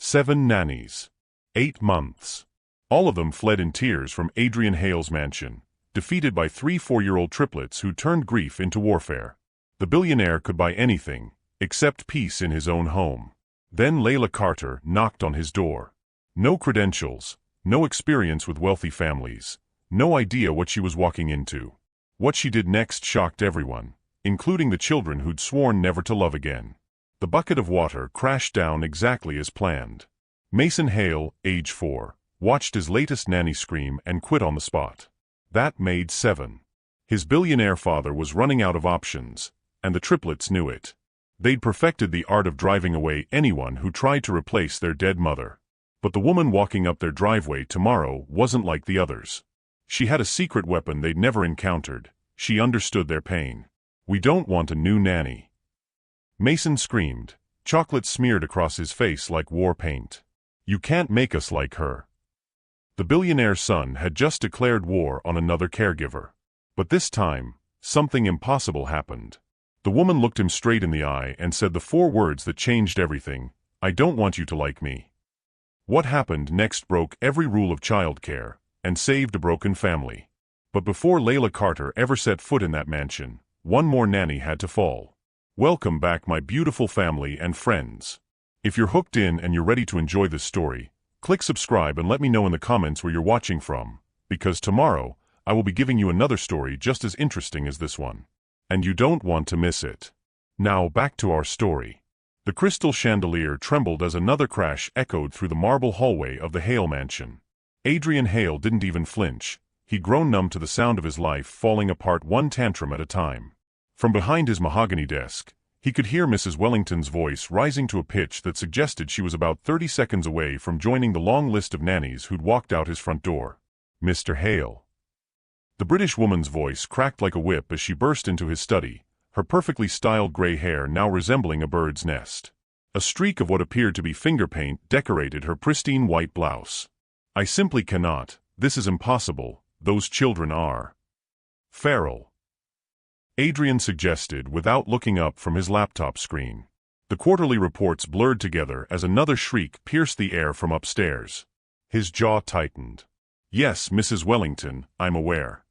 7 nannies. 8 months. All of them fled in tears from Adrian Hale's mansion, defeated by 3 4-year-old triplets who turned grief into warfare. The billionaire could buy anything, except peace in his own home. Then Layla Carter knocked on his door. No credentials, no experience with wealthy families, no idea what she was walking into. What she did next shocked everyone, including the children who'd sworn never to love again. The bucket of water crashed down exactly as planned. Mason Hale, age 4, watched his latest nanny scream and quit on the spot. That made 7. His billionaire father was running out of options, and the triplets knew it. They'd perfected the art of driving away anyone who tried to replace their dead mother. But the woman walking up their driveway tomorrow wasn't like the others. She had a secret weapon they'd never encountered. She understood their pain. "We don't want a new nanny." Mason screamed, chocolate smeared across his face like war paint. "You can't make us like her." The billionaire's son had just declared war on another caregiver. But this time, something impossible happened. The woman looked him straight in the eye and said the 4 words that changed everything: "I don't want you to like me." What happened next broke every rule of childcare and saved a broken family. But before Layla Carter ever set foot in that mansion, one more nanny had to fall. Welcome back, my beautiful family and friends. If you're hooked in and you're ready to enjoy this story, click subscribe and let me know in the comments where you're watching from, because tomorrow I will be giving you another story just as interesting as this one. And you don't want to miss it. Now back to our story. The crystal chandelier trembled as another crash echoed through the marble hallway of the Hale mansion. Adrian Hale didn't even flinch. He'd grown numb to the sound of his life falling apart one tantrum at a time. From behind his mahogany desk, he could hear Mrs. Wellington's voice rising to a pitch that suggested she was about 30 seconds away from joining the long list of nannies who'd walked out his front door. "Mr. Hale." The British woman's voice cracked like a whip as she burst into his study, her perfectly styled gray hair now resembling a bird's nest. A streak of what appeared to be finger paint decorated her pristine white blouse. "I simply cannot. This is impossible. Those children are feral," Adrian suggested without looking up from his laptop screen. The quarterly reports blurred together as another shriek pierced the air from upstairs. His jaw tightened. "Yes, Mrs. Wellington, I'm aware.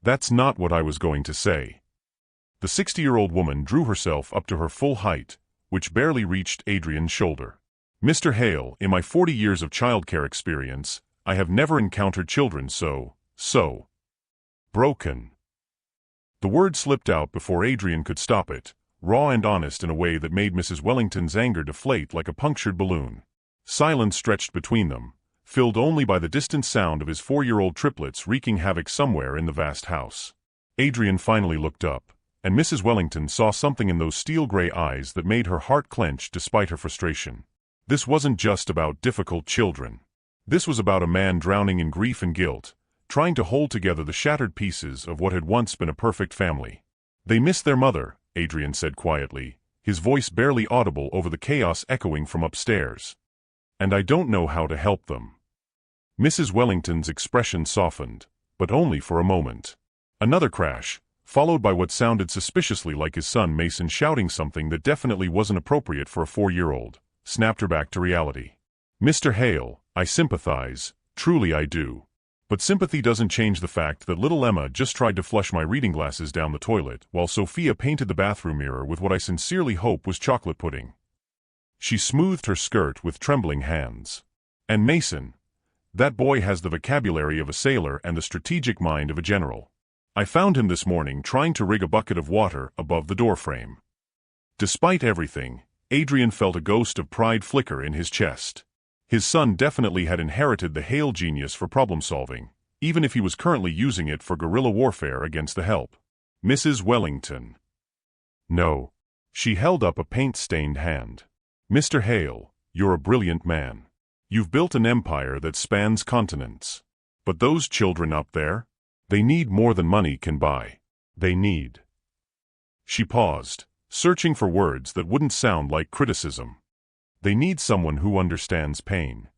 That's not what I was going to say." The 60-year-old woman drew herself up to her full height, which barely reached Adrian's shoulder. "Mr. Hale, in my 40 years of childcare experience, I have never encountered children so broken." The word slipped out before Adrian could stop it, raw and honest in a way that made Mrs. Wellington's anger deflate like a punctured balloon. Silence stretched between them, filled only by the distant sound of his 4-year-old triplets wreaking havoc somewhere in the vast house. Adrian finally looked up, and Mrs. Wellington saw something in those steel-gray eyes that made her heart clench despite her frustration. This wasn't just about difficult children. This was about a man drowning in grief and guilt, trying to hold together the shattered pieces of what had once been a perfect family. "They miss their mother," Adrian said quietly, his voice barely audible over the chaos echoing from upstairs. "And I don't know how to help them." Mrs. Wellington's expression softened, but only for a moment. Another crash, followed by what sounded suspiciously like his son Mason shouting something that definitely wasn't appropriate for a 4-year-old, snapped her back to reality. "Mr. Hale, I sympathize, truly I do. But sympathy doesn't change the fact that little Emma just tried to flush my reading glasses down the toilet while Sophia painted the bathroom mirror with what I sincerely hope was chocolate pudding." She smoothed her skirt with trembling hands. "And Mason, that boy has the vocabulary of a sailor and the strategic mind of a general. I found him this morning trying to rig a bucket of water above the doorframe." Despite everything, Adrian felt a ghost of pride flicker in his chest. His son definitely had inherited the Hale genius for problem-solving, even if he was currently using it for guerrilla warfare against the help. "Mrs. Wellington." "No." She held up a paint-stained hand. "Mr. Hale, you're a brilliant man. You've built an empire that spans continents. But those children up there? They need more than money can buy. They need—" She paused, searching for words that wouldn't sound like criticism. "They need someone who understands pain."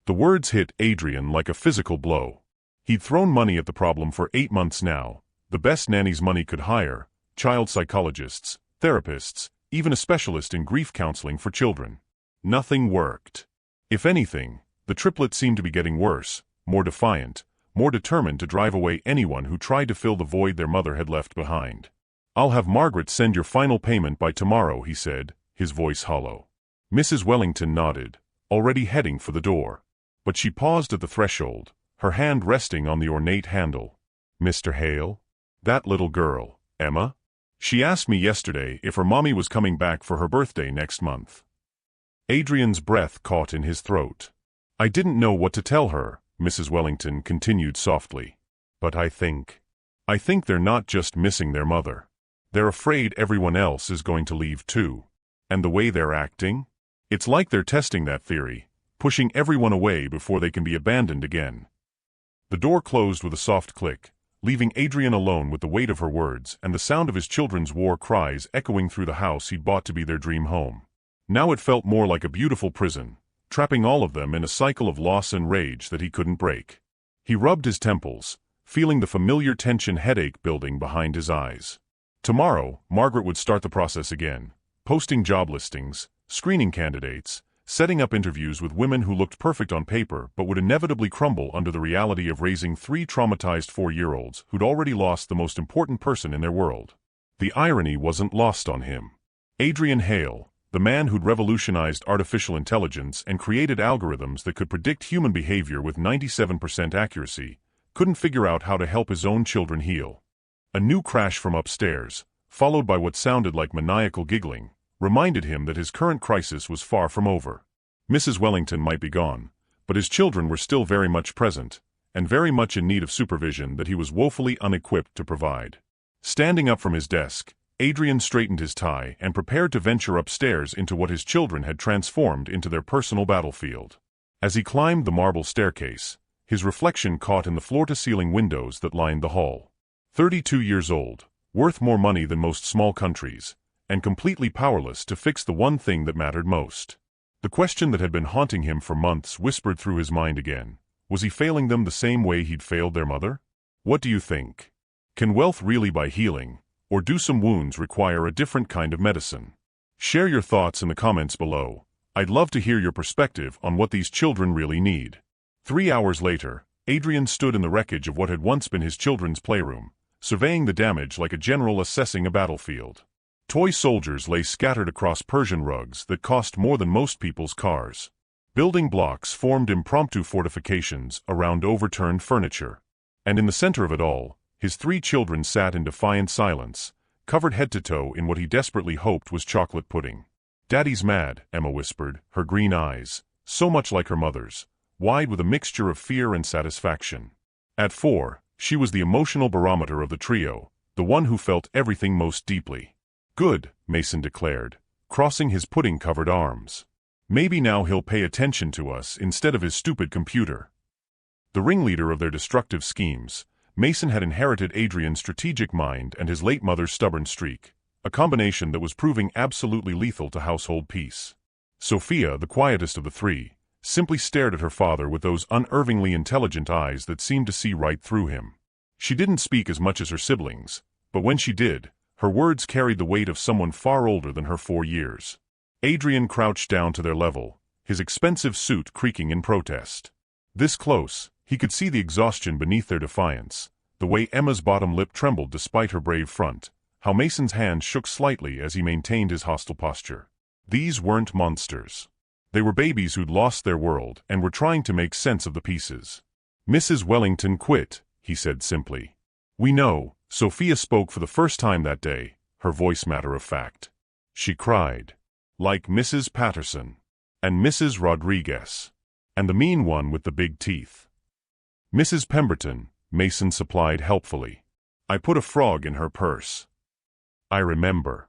The words hit Adrian like a physical blow. He'd thrown money at the problem for 8 months now, the best nannies money could hire, child psychologists, therapists, even a specialist in grief counseling for children. Nothing worked. If anything, the triplets seemed to be getting worse, more defiant, more determined to drive away anyone who tried to fill the void their mother had left behind. "I'll have Margaret send your final payment by tomorrow," he said, his voice hollow. Mrs. Wellington nodded, already heading for the door. But she paused at the threshold, her hand resting on the ornate handle. "Mr. Hale? That little girl, Emma? She asked me yesterday if her mommy was coming back for her birthday next month." Adrian's breath caught in his throat. "I didn't know what to tell her," Mrs. Wellington continued softly. "But I think they're not just missing their mother. They're afraid everyone else is going to leave too. And the way they're acting? It's like they're testing that theory, pushing everyone away before they can be abandoned again." The door closed with a soft click, leaving Adrian alone with the weight of her words and the sound of his children's war cries echoing through the house he'd bought to be their dream home. Now it felt more like a beautiful prison, trapping all of them in a cycle of loss and rage that he couldn't break. He rubbed his temples, feeling the familiar tension headache building behind his eyes. Tomorrow, Margaret would start the process again, posting job listings, screening candidates, setting up interviews with women who looked perfect on paper but would inevitably crumble under the reality of raising 3 traumatized 4-year-olds who'd already lost the most important person in their world. The irony wasn't lost on him. Adrian Hale, the man who'd revolutionized artificial intelligence and created algorithms that could predict human behavior with 97% accuracy, couldn't figure out how to help his own children heal. A new crash from upstairs, followed by what sounded like maniacal giggling, reminded him that his current crisis was far from over. Mrs. Wellington might be gone, but his children were still very much present, and very much in need of supervision that he was woefully unequipped to provide. Standing up from his desk, Adrian straightened his tie and prepared to venture upstairs into what his children had transformed into their personal battlefield. As he climbed the marble staircase, his reflection caught in the floor-to-ceiling windows that lined the hall. 32 years old, worth more money than most small countries, and completely powerless to fix the one thing that mattered most. The question that had been haunting him for months whispered through his mind again. Was he failing them the same way he'd failed their mother? What do you think? Can wealth really buy healing, or do some wounds require a different kind of medicine? Share your thoughts in the comments below. I'd love to hear your perspective on what these children really need. 3 hours later, Adrian stood in the wreckage of what had once been his children's playroom, surveying the damage like a general assessing a battlefield. Toy soldiers lay scattered across Persian rugs that cost more than most people's cars. Building blocks formed impromptu fortifications around overturned furniture. And in the center of it all, his 3 children sat in defiant silence, covered head to toe in what he desperately hoped was chocolate pudding. "Daddy's mad," Emma whispered, her green eyes, so much like her mother's, wide with a mixture of fear and satisfaction. At 4, she was the emotional barometer of the trio, the one who felt everything most deeply. "Good," Mason declared, crossing his pudding-covered arms. "Maybe now he'll pay attention to us instead of his stupid computer." The ringleader of their destructive schemes, Mason had inherited Adrian's strategic mind and his late mother's stubborn streak, a combination that was proving absolutely lethal to household peace. Sophia, the quietest of the 3, simply stared at her father with those unervingly intelligent eyes that seemed to see right through him. She didn't speak as much as her siblings, but when she did, her words carried the weight of someone far older than her 4 years. Adrian crouched down to their level, his expensive suit creaking in protest. This close, he could see the exhaustion beneath their defiance, the way Emma's bottom lip trembled despite her brave front, how Mason's hand shook slightly as he maintained his hostile posture. These weren't monsters. They were babies who'd lost their world and were trying to make sense of the pieces. "Mrs. Wellington quit," he said simply. "We know." Sophia spoke for the first time that day, her voice matter of fact. She cried. Like Mrs. Patterson. And Mrs. Rodriguez. And the mean one with the big teeth. "Mrs. Pemberton," Mason supplied helpfully. "I put a frog in her purse." "I remember."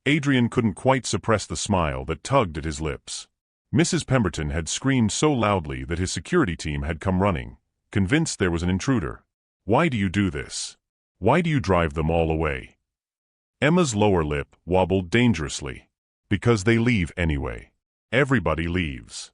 Adrian couldn't quite suppress the smile that tugged at his lips. Mrs. Pemberton had screamed so loudly that his security team had come running, convinced there was an intruder. "Why do you do this? Why do you drive them all away?" Emma's lower lip wobbled dangerously. "Because they leave anyway. Everybody leaves."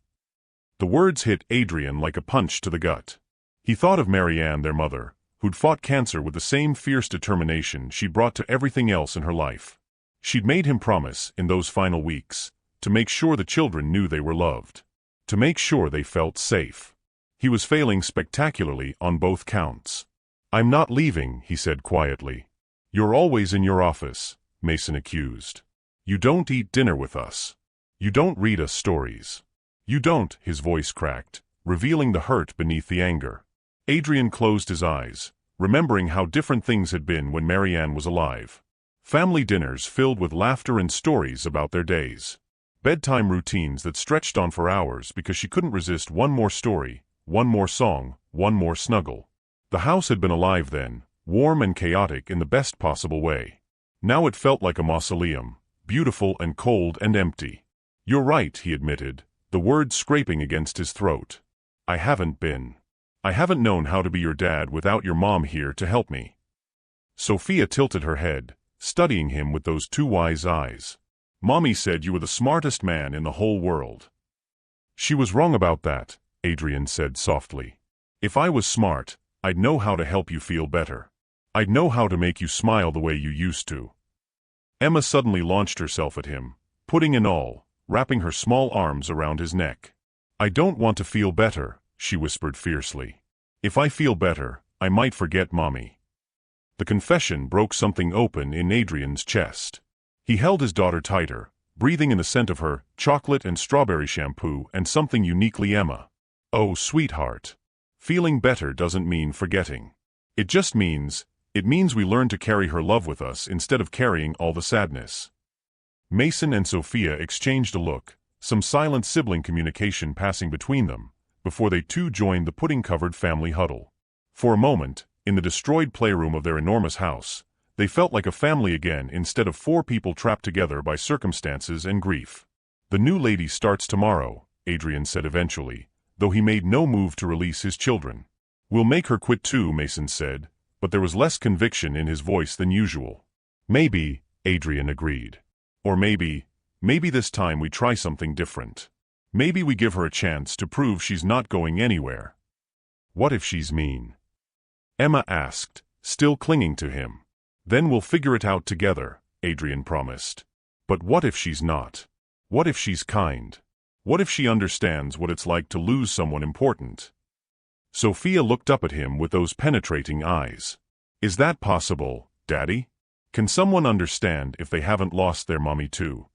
The words hit Adrian like a punch to the gut. He thought of Marianne, their mother, who'd fought cancer with the same fierce determination she brought to everything else in her life. She'd made him promise, in those final weeks, to make sure the children knew they were loved. to make sure they felt safe. He was failing spectacularly on both counts. "I'm not leaving," he said quietly. "You're always in your office," Mason accused. "You don't eat dinner with us. You don't read us stories. You don't," his voice cracked, revealing the hurt beneath the anger. Adrian closed his eyes, remembering how different things had been when Marianne was alive. Family dinners filled with laughter and stories about their days. Bedtime routines that stretched on for hours because she couldn't resist one more story, one more song, one more snuggle. The house had been alive then, warm and chaotic in the best possible way. Now it felt like a mausoleum, beautiful and cold and empty. "You're right," he admitted, the words scraping against his throat. I haven't known how to be your dad without your mom here to help me." Sophia tilted her head, studying him with those two wise eyes. "Mommy said you were the smartest man in the whole world." "She was wrong about that," Adrian said softly. "If I was smart, I'd know how to help you feel better. I'd know how to make you smile the way you used to." Emma suddenly launched herself at him, pudding and all, wrapping her small arms around his neck. "I don't want to feel better," she whispered fiercely. "If I feel better, I might forget Mommy." The confession broke something open in Adrian's chest. He held his daughter tighter, breathing in the scent of her chocolate and strawberry shampoo and something uniquely Emma. "Oh, sweetheart. Feeling better doesn't mean forgetting. It means we learn to carry her love with us instead of carrying all the sadness." Mason and Sophia exchanged a look, some silent sibling communication passing between them, before they too joined the pudding-covered family huddle. For a moment, in the destroyed playroom of their enormous house, they felt like a family again instead of four people trapped together by circumstances and grief. "The new lady starts tomorrow," Adrian said eventually, though he made no move to release his children. "We'll make her quit too," Mason said, but there was less conviction in his voice than usual. "Maybe," Adrian agreed. "Or maybe this time we try something different. Maybe we give her a chance to prove she's not going anywhere." "What if she's mean?" Emma asked, still clinging to him. "Then we'll figure it out together," Adrian promised. "But what if she's not? What if she's kind? What if she understands what it's like to lose someone important?" Sophia looked up at him with those penetrating eyes. "Is that possible, Daddy? Can someone understand if they haven't lost their mommy too?"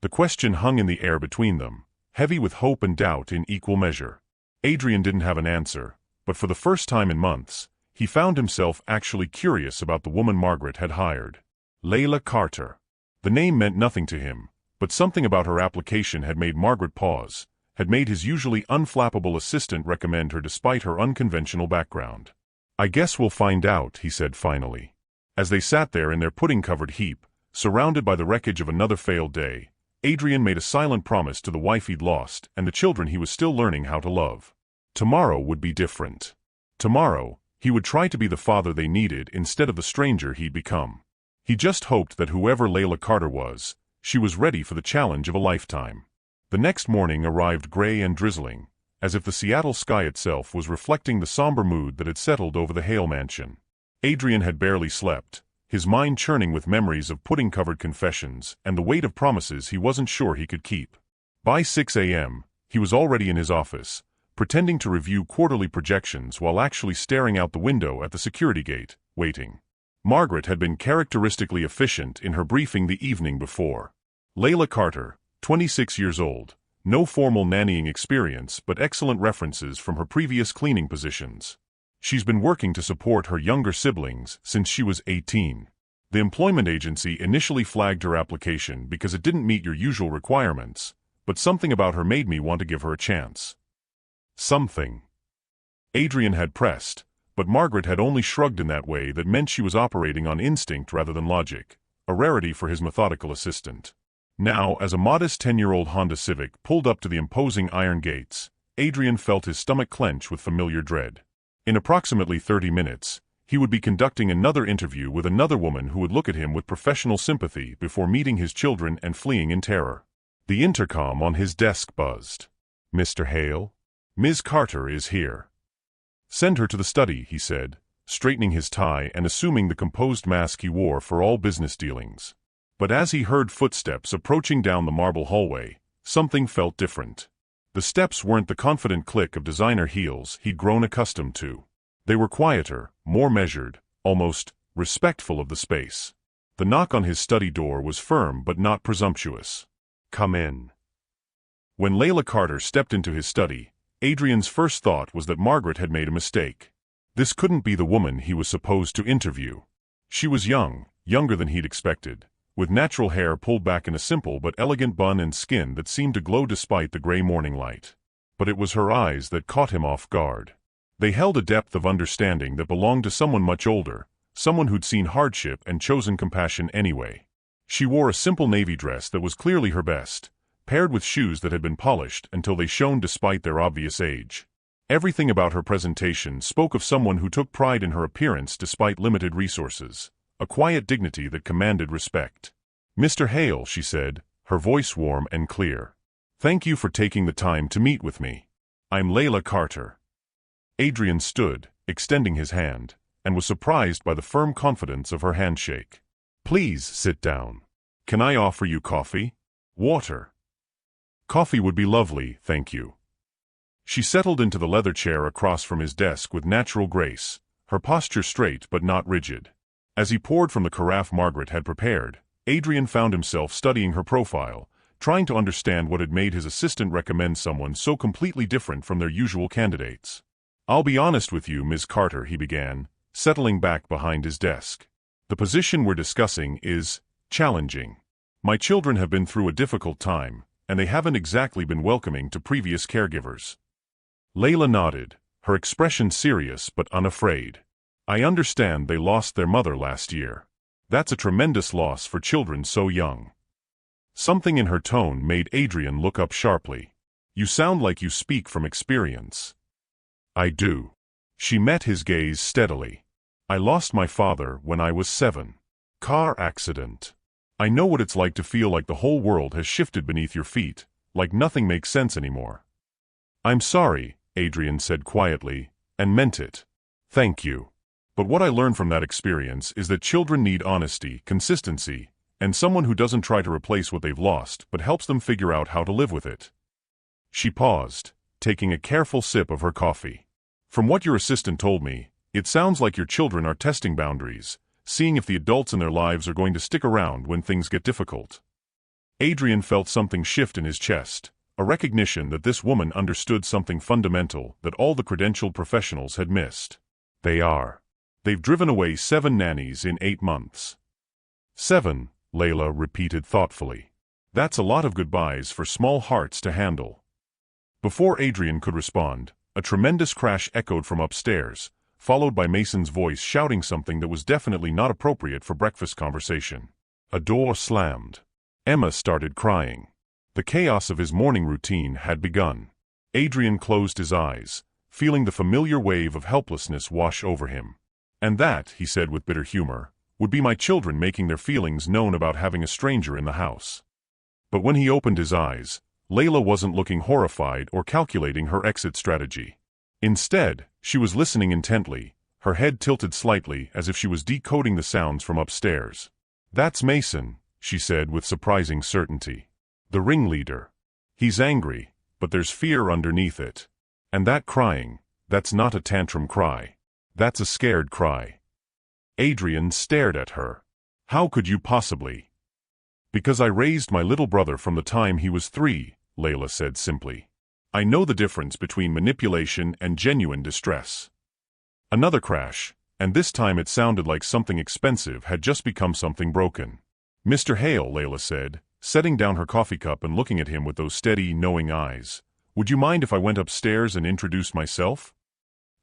The question hung in the air between them, heavy with hope and doubt in equal measure. Adrian didn't have an answer, but for the first time in months, he found himself actually curious about the woman Margaret had hired. Layla Carter. The name meant nothing to him, but something about her application had made Margaret pause, had made his usually unflappable assistant recommend her despite her unconventional background. "I guess we'll find out," he said finally. As they sat there in their pudding-covered heap, surrounded by the wreckage of another failed day, Adrian made a silent promise to the wife he'd lost and the children he was still learning how to love. Tomorrow would be different. Tomorrow, he would try to be the father they needed instead of the stranger he'd become. He just hoped that whoever Layla Carter was, she was ready for the challenge of a lifetime. The next morning arrived gray and drizzling, as if the Seattle sky itself was reflecting the somber mood that had settled over the Hale mansion. Adrian had barely slept, his mind churning with memories of pudding-covered confessions and the weight of promises he wasn't sure he could keep. By 6 a.m., he was already in his office, pretending to review quarterly projections while actually staring out the window at the security gate, waiting. Margaret had been characteristically efficient in her briefing the evening before. Layla Carter, 26 years old, no formal nannying experience but excellent references from her previous cleaning positions. She's been working to support her younger siblings since she was 18. The employment agency initially flagged her application because it didn't meet your usual requirements, but something about her made me want to give her a chance. Something. Adrian had pressed, but Margaret had only shrugged in that way that meant she was operating on instinct rather than logic, a rarity for his methodical assistant. Now, as a modest 10-year-old Honda Civic pulled up to the imposing iron gates, Adrian felt his stomach clench with familiar dread. In approximately 30 minutes, he would be conducting another interview with another woman who would look at him with professional sympathy before meeting his children and fleeing in terror. The intercom on his desk buzzed. "Mr. Hale? Ms. Carter is here." "Send her to the study," he said, straightening his tie and assuming the composed mask he wore for all business dealings. But as he heard footsteps approaching down the marble hallway, something felt different. The steps weren't the confident click of designer heels he'd grown accustomed to. They were quieter, more measured, almost respectful of the space. The knock on his study door was firm but not presumptuous. "Come in." When Layla Carter stepped into his study, Adrian's first thought was that Margaret had made a mistake. This couldn't be the woman he was supposed to interview. She was young, younger than he'd expected, with natural hair pulled back in a simple but elegant bun and skin that seemed to glow despite the gray morning light. But it was her eyes that caught him off guard. They held a depth of understanding that belonged to someone much older, someone who'd seen hardship and chosen compassion anyway. She wore a simple navy dress that was clearly her best, paired with shoes that had been polished until they shone despite their obvious age. Everything about her presentation spoke of someone who took pride in her appearance despite limited resources, a quiet dignity that commanded respect. "Mr. Hale," she said, her voice warm and clear. "Thank you for taking the time to meet with me. I'm Layla Carter." Adrian stood, extending his hand, and was surprised by the firm confidence of her handshake. "Please sit down. Can I offer you coffee? Water?" "Coffee would be lovely, thank you." She settled into the leather chair across from his desk with natural grace, her posture straight but not rigid. As he poured from the carafe Margaret had prepared, Adrian found himself studying her profile, trying to understand what had made his assistant recommend someone so completely different from their usual candidates. "I'll be honest with you, Ms. Carter," he began, settling back behind his desk. "The position we're discussing is challenging. My children have been through a difficult time, and they haven't exactly been welcoming to previous caregivers." Layla nodded, her expression serious but unafraid. "I understand they lost their mother last year. That's a tremendous loss for children so young." Something in her tone made Adrian look up sharply. "You sound like you speak from experience." "I do." She met his gaze steadily. "I lost my father when I was 7. Car accident. I know what it's like to feel like the whole world has shifted beneath your feet, like nothing makes sense anymore." "I'm sorry," Adrian said quietly, and meant it. "Thank you. But what I learned from that experience is that children need honesty, consistency, and someone who doesn't try to replace what they've lost but helps them figure out how to live with it." She paused, taking a careful sip of her coffee. "From what your assistant told me, it sounds like your children are testing boundaries, seeing if the adults in their lives are going to stick around when things get difficult." Adrian felt something shift in his chest, a recognition that this woman understood something fundamental that all the credentialed professionals had missed. "They are. They've driven away 7 nannies in 8 months. 7, Layla repeated thoughtfully. "That's a lot of goodbyes for small hearts to handle." Before Adrian could respond, a tremendous crash echoed from upstairs, followed by Mason's voice shouting something that was definitely not appropriate for breakfast conversation. A door slammed. Emma started crying. The chaos of his morning routine had begun. Adrian closed his eyes, feeling the familiar wave of helplessness wash over him. "And that," he said with bitter humor, "would be my children making their feelings known about having a stranger in the house." But when he opened his eyes, Layla wasn't looking horrified or calculating her exit strategy. Instead, she was listening intently, her head tilted slightly as if she was decoding the sounds from upstairs. "That's Mason," she said with surprising certainty. "The ringleader. He's angry, but there's fear underneath it. And that crying, that's not a tantrum cry. That's a scared cry." Adrian stared at her. "How could you possibly?" "Because I raised my little brother from the time he was 3, Layla said simply. "I know the difference between manipulation and genuine distress." Another crash, and this time it sounded like something expensive had just become something broken. "Mr. Hale," Layla said, setting down her coffee cup and looking at him with those steady, knowing eyes, "would you mind if I went upstairs and introduced myself?"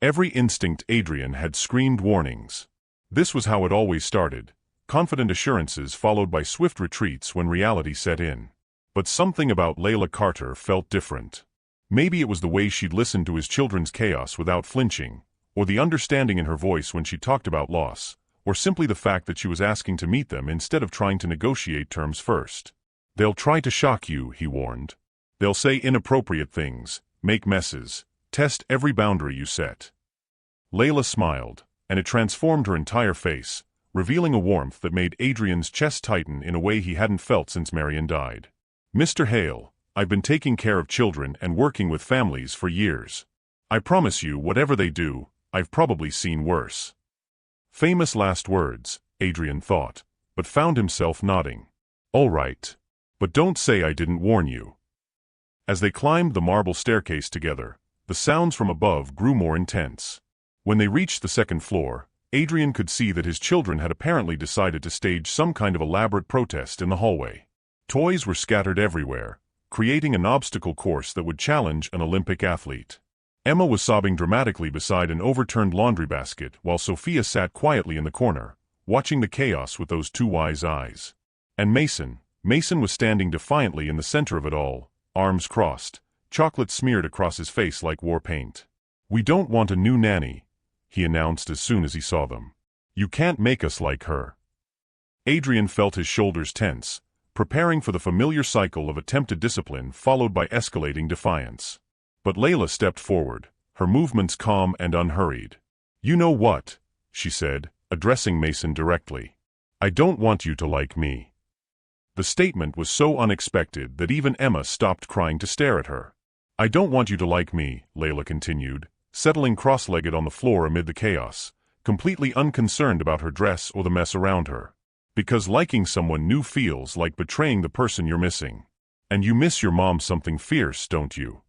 Every instinct Adrian had screamed warnings. This was how it always started, confident assurances followed by swift retreats when reality set in. But something about Layla Carter felt different. Maybe it was the way she'd listened to his children's chaos without flinching, or the understanding in her voice when she talked about loss, or simply the fact that she was asking to meet them instead of trying to negotiate terms first. "They'll try to shock you," he warned. "They'll say inappropriate things, make messes, test every boundary you set." Layla smiled, and it transformed her entire face, revealing a warmth that made Adrian's chest tighten in a way he hadn't felt since Marion died. "Mr. Hale, I've been taking care of children and working with families for years. I promise you, whatever they do, I've probably seen worse." Famous last words, Adrian thought, but found himself nodding. "All right. But don't say I didn't warn you." As they climbed the marble staircase together, the sounds from above grew more intense. When they reached the second floor, Adrian could see that his children had apparently decided to stage some kind of elaborate protest in the hallway. Toys were scattered everywhere, creating an obstacle course that would challenge an Olympic athlete. Emma was sobbing dramatically beside an overturned laundry basket while Sophia sat quietly in the corner, watching the chaos with those two wise eyes. And Mason was standing defiantly in the center of it all, arms crossed, chocolate smeared across his face like war paint. "We don't want a new nanny," he announced as soon as he saw them. "You can't make us like her." Adrian felt his shoulders tense, preparing for the familiar cycle of attempted discipline followed by escalating defiance. But Layla stepped forward, her movements calm and unhurried. "You know what?" she said, addressing Mason directly. "I don't want you to like me." The statement was so unexpected that even Emma stopped crying to stare at her. "I don't want you to like me," Layla continued, settling cross-legged on the floor amid the chaos, completely unconcerned about her dress or the mess around her. "Because liking someone new feels like betraying the person you're missing. And you miss your mom something fierce, don't you?"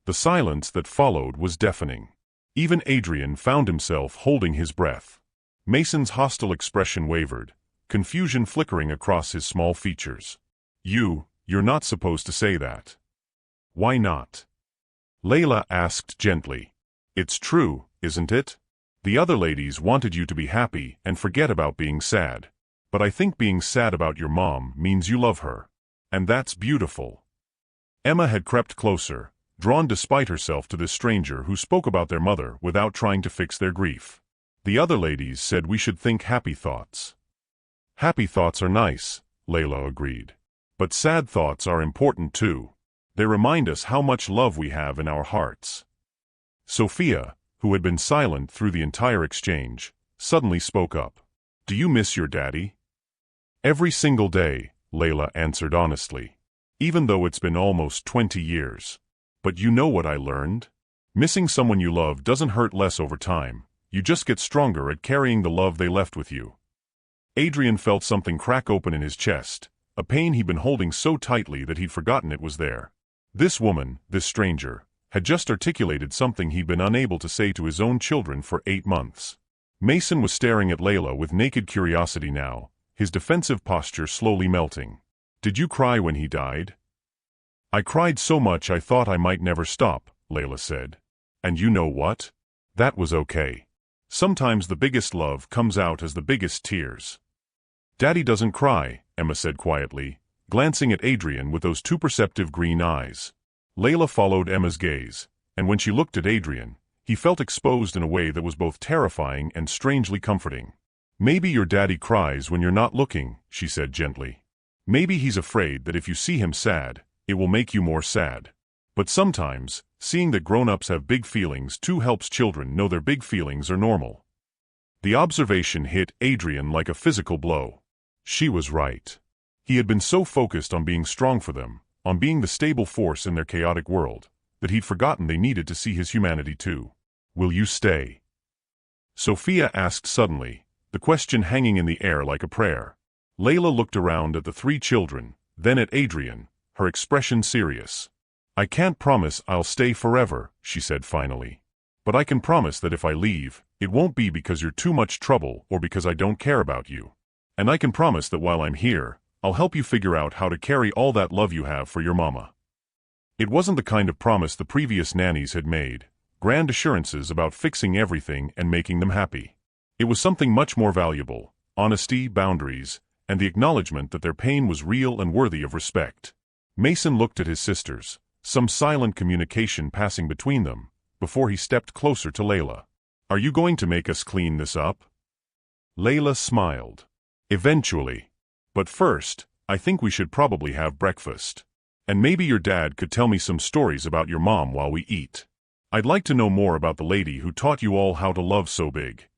The silence that followed was deafening. Even Adrian found himself holding his breath. Mason's hostile expression wavered, confusion flickering across his small features. You're not supposed to say that." "Why not?" Layla asked gently. "It's true, isn't it? The other ladies wanted you to be happy and forget about being sad. But I think being sad about your mom means you love her. And that's beautiful." Emma had crept closer, drawn despite herself to this stranger who spoke about their mother without trying to fix their grief. "The other ladies said we should think happy thoughts." "Happy thoughts are nice," Layla agreed. "But sad thoughts are important too. They remind us how much love we have in our hearts." Sophia, who had been silent through the entire exchange, suddenly spoke up. "Do you miss your daddy?" "Every single day," Layla answered honestly. "Even though it's been almost 20 years. But you know what I learned? Missing someone you love doesn't hurt less over time. You just get stronger at carrying the love they left with you." Adrian felt something crack open in his chest, a pain he'd been holding so tightly that he'd forgotten it was there. This woman, this stranger, had just articulated something he'd been unable to say to his own children for 8 months. Mason was staring at Layla with naked curiosity now, his defensive posture slowly melting. "Did you cry when he died?" "I cried so much I thought I might never stop," Layla said. "And you know what? That was okay. Sometimes the biggest love comes out as the biggest tears." "Daddy doesn't cry," Emma said quietly, glancing at Adrian with those two perceptive green eyes. Layla followed Emma's gaze, and when she looked at Adrian, he felt exposed in a way that was both terrifying and strangely comforting. "Maybe your daddy cries when you're not looking," she said gently. "Maybe he's afraid that if you see him sad, it will make you more sad. But sometimes, seeing that grown-ups have big feelings too helps children know their big feelings are normal." The observation hit Adrian like a physical blow. She was right. He had been so focused on being strong for them, on being the stable force in their chaotic world, that he'd forgotten they needed to see his humanity too. "Will you stay?" Sophia asked suddenly, the question hanging in the air like a prayer. Layla looked around at the 3 children, then at Adrian, her expression serious. "I can't promise I'll stay forever," she said finally. "But I can promise that if I leave, it won't be because you're too much trouble or because I don't care about you. And I can promise that while I'm here, I'll help you figure out how to carry all that love you have for your mama." It wasn't the kind of promise the previous nannies had made, grand assurances about fixing everything and making them happy. It was something much more valuable: honesty, boundaries, and the acknowledgement that their pain was real and worthy of respect. Mason looked at his sisters, some silent communication passing between them, before he stepped closer to Layla. "Are you going to make us clean this up?" Layla smiled. "Eventually. But first, I think we should probably have breakfast. And maybe your dad could tell me some stories about your mom while we eat. I'd like to know more about the lady who taught you all how to love so big."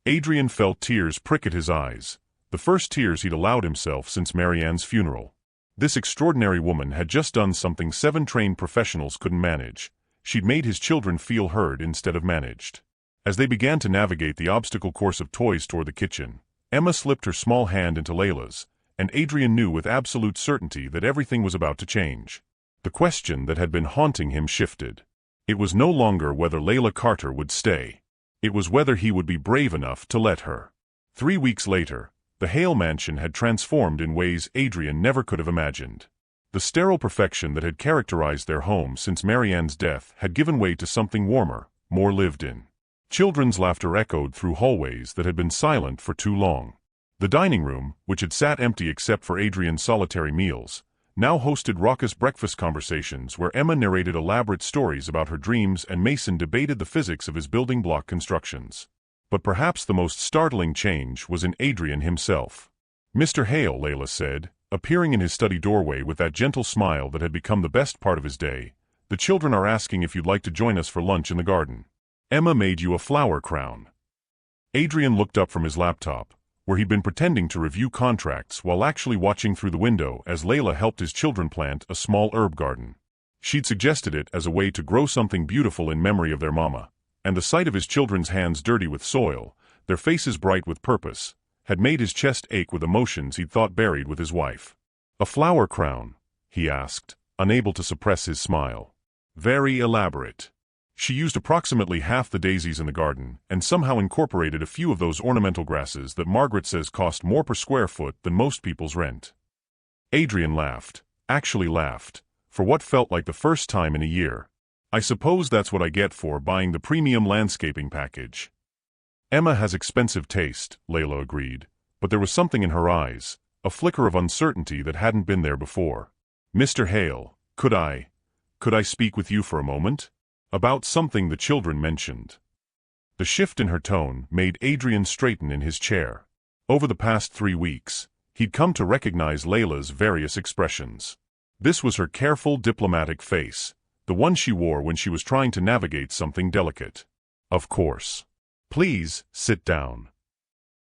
Adrian felt tears prick at his eyes, the first tears he'd allowed himself since Marianne's funeral. This extraordinary woman had just done something 7 trained professionals couldn't manage. She'd made his children feel heard instead of managed. As they began to navigate the obstacle course of toys toward the kitchen, Emma slipped her small hand into Layla's, and Adrian knew with absolute certainty that everything was about to change. The question that had been haunting him shifted. It was no longer whether Layla Carter would stay. It was whether he would be brave enough to let her. 3 weeks later, the Hale mansion had transformed in ways Adrian never could have imagined. The sterile perfection that had characterized their home since Marianne's death had given way to something warmer, more lived in. Children's laughter echoed through hallways that had been silent for too long. The dining room, which had sat empty except for Adrian's solitary meals, now hosted raucous breakfast conversations where Emma narrated elaborate stories about her dreams and Mason debated the physics of his building block constructions. But perhaps the most startling change was in Adrian himself. "Mr. Hale," Layla said, appearing in his study doorway with that gentle smile that had become the best part of his day, "the children are asking if you'd like to join us for lunch in the garden. Emma made you a flower crown." Adrian looked up from his laptop, where he'd been pretending to review contracts while actually watching through the window as Layla helped his children plant a small herb garden. She'd suggested it as a way to grow something beautiful in memory of their mama, and the sight of his children's hands dirty with soil, their faces bright with purpose, had made his chest ache with emotions he'd thought buried with his wife. "A flower crown?" he asked, unable to suppress his smile. "Very elaborate." She used approximately half the daisies in the garden and somehow incorporated a few of those ornamental grasses that Margaret says cost more per square foot than most people's rent. Adrian laughed, actually laughed, for what felt like the first time in a year. "I suppose that's what I get for buying the premium landscaping package." "Emma has expensive taste," Layla agreed, but there was something in her eyes, a flicker of uncertainty that hadn't been there before. "Mr. Hale, could I speak with you for a moment? About something the children mentioned." The shift in her tone made Adrian straighten in his chair. Over the past 3 weeks, he'd come to recognize Layla's various expressions. This was her careful, diplomatic face, the one she wore when she was trying to navigate something delicate. "Of course. Please, sit down."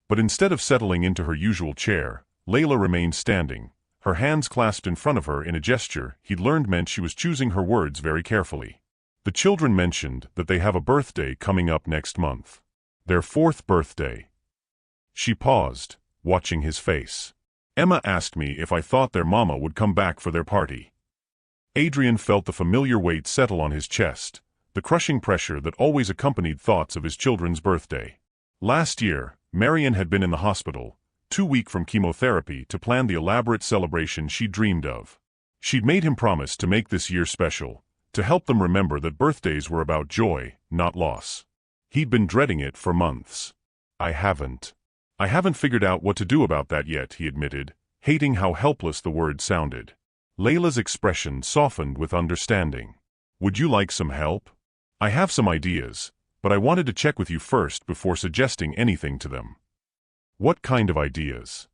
But instead of settling into her usual chair, Layla remained standing, her hands clasped in front of her in a gesture he'd learned meant she was choosing her words very carefully. "The children mentioned that they have a birthday coming up next month. Their 4th birthday." She paused, watching his face. "Emma asked me if I thought their mama would come back for their party." Adrian felt the familiar weight settle on his chest, the crushing pressure that always accompanied thoughts of his children's birthday. Last year, Marianne had been in the hospital, too weak from chemotherapy to plan the elaborate celebration she dreamed of. She'd made him promise to make this year special, to help them remember that birthdays were about joy, not loss. He'd been dreading it for months. I haven't figured out what to do about that yet," he admitted, hating how helpless the word sounded. Layla's expression softened with understanding. "Would you like some help? I have some ideas, but I wanted to check with you first before suggesting anything to them." "What kind of ideas?"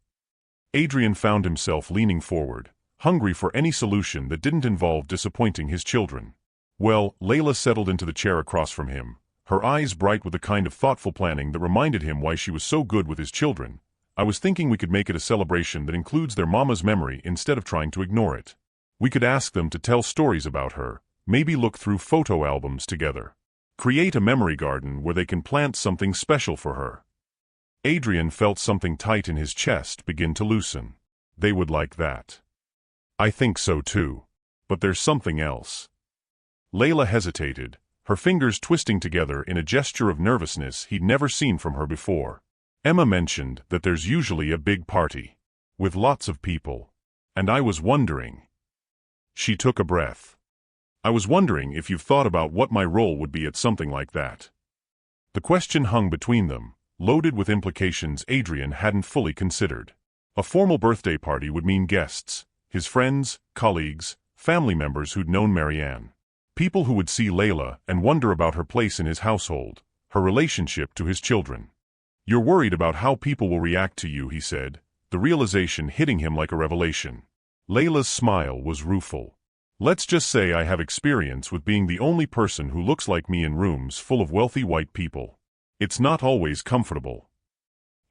Adrian found himself leaning forward, hungry for any solution that didn't involve disappointing his children. "Well," Layla settled into the chair across from him, her eyes bright with the kind of thoughtful planning that reminded him why she was so good with his children. "I was thinking we could make it a celebration that includes their mama's memory instead of trying to ignore it. We could ask them to tell stories about her, maybe look through photo albums together. Create a memory garden where they can plant something special for her." Adrian felt something tight in his chest begin to loosen. "They would like that." "I think so too. But there's something else." Layla hesitated, her fingers twisting together in a gesture of nervousness he'd never seen from her before. "Emma mentioned that there's usually a big party. With lots of people. And I was wondering." She took a breath. "I was wondering if you've thought about what my role would be at something like that." The question hung between them, loaded with implications Adrian hadn't fully considered. A formal birthday party would mean guests, his friends, colleagues, family members who'd known Marianne. People who would see Layla and wonder about her place in his household, her relationship to his children. "You're worried about how people will react to you," he said, the realization hitting him like a revelation. Layla's smile was rueful. "Let's just say I have experience with being the only person who looks like me in rooms full of wealthy white people. It's not always comfortable."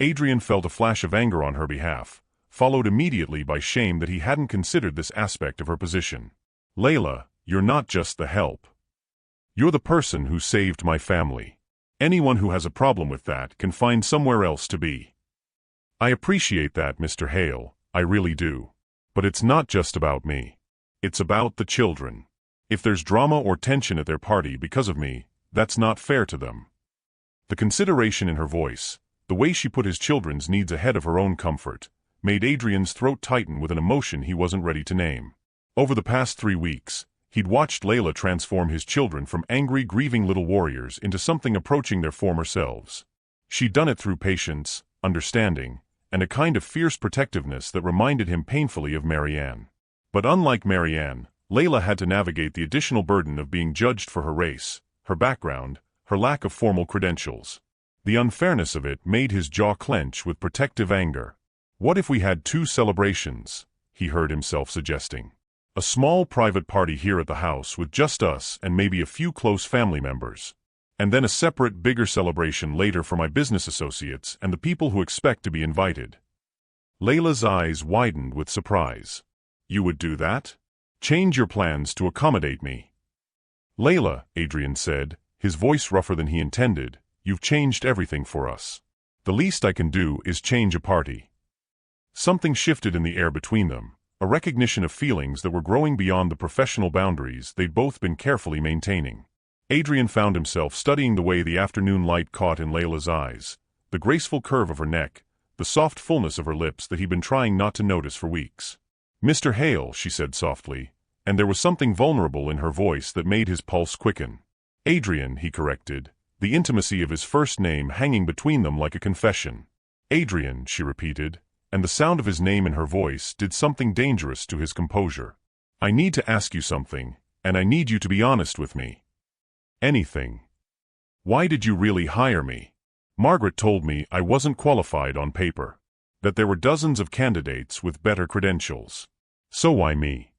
Adrian felt a flash of anger on her behalf, followed immediately by shame that he hadn't considered this aspect of her position. "Layla, you're not just the help. You're the person who saved my family. Anyone who has a problem with that can find somewhere else to be." "I appreciate that, Mr. Hale, I really do. But it's not just about me. It's about the children. If there's drama or tension at their party because of me, that's not fair to them." The consideration in her voice, the way she put his children's needs ahead of her own comfort, made Adrian's throat tighten with an emotion he wasn't ready to name. Over the past 3 weeks, he'd watched Layla transform his children from angry, grieving little warriors into something approaching their former selves. She'd done it through patience, understanding, and a kind of fierce protectiveness that reminded him painfully of Marianne. But unlike Marianne, Layla had to navigate the additional burden of being judged for her race, her background, her lack of formal credentials. The unfairness of it made his jaw clench with protective anger. "What if we had 2 celebrations?" he heard himself suggesting. "A small private party here at the house with just us and maybe a few close family members. And then a separate, bigger celebration later for my business associates and the people who expect to be invited." Layla's eyes widened with surprise. "You would do that? Change your plans to accommodate me?" "Layla," Adrian said, his voice rougher than he intended, "you've changed everything for us. The least I can do is change a party." Something shifted in the air between them, a recognition of feelings that were growing beyond the professional boundaries they'd both been carefully maintaining. Adrian found himself studying the way the afternoon light caught in Layla's eyes, the graceful curve of her neck, the soft fullness of her lips that he'd been trying not to notice for weeks. "Mr. Hale," she said softly, and there was something vulnerable in her voice that made his pulse quicken. "Adrian," he corrected, the intimacy of his first name hanging between them like a confession. "Adrian," she repeated, and the sound of his name in her voice did something dangerous to his composure. "I need to ask you something, and I need you to be honest with me." "Anything. Why did you really hire me? Margaret told me I wasn't qualified on paper. That there were dozens of candidates with better credentials. So why me?"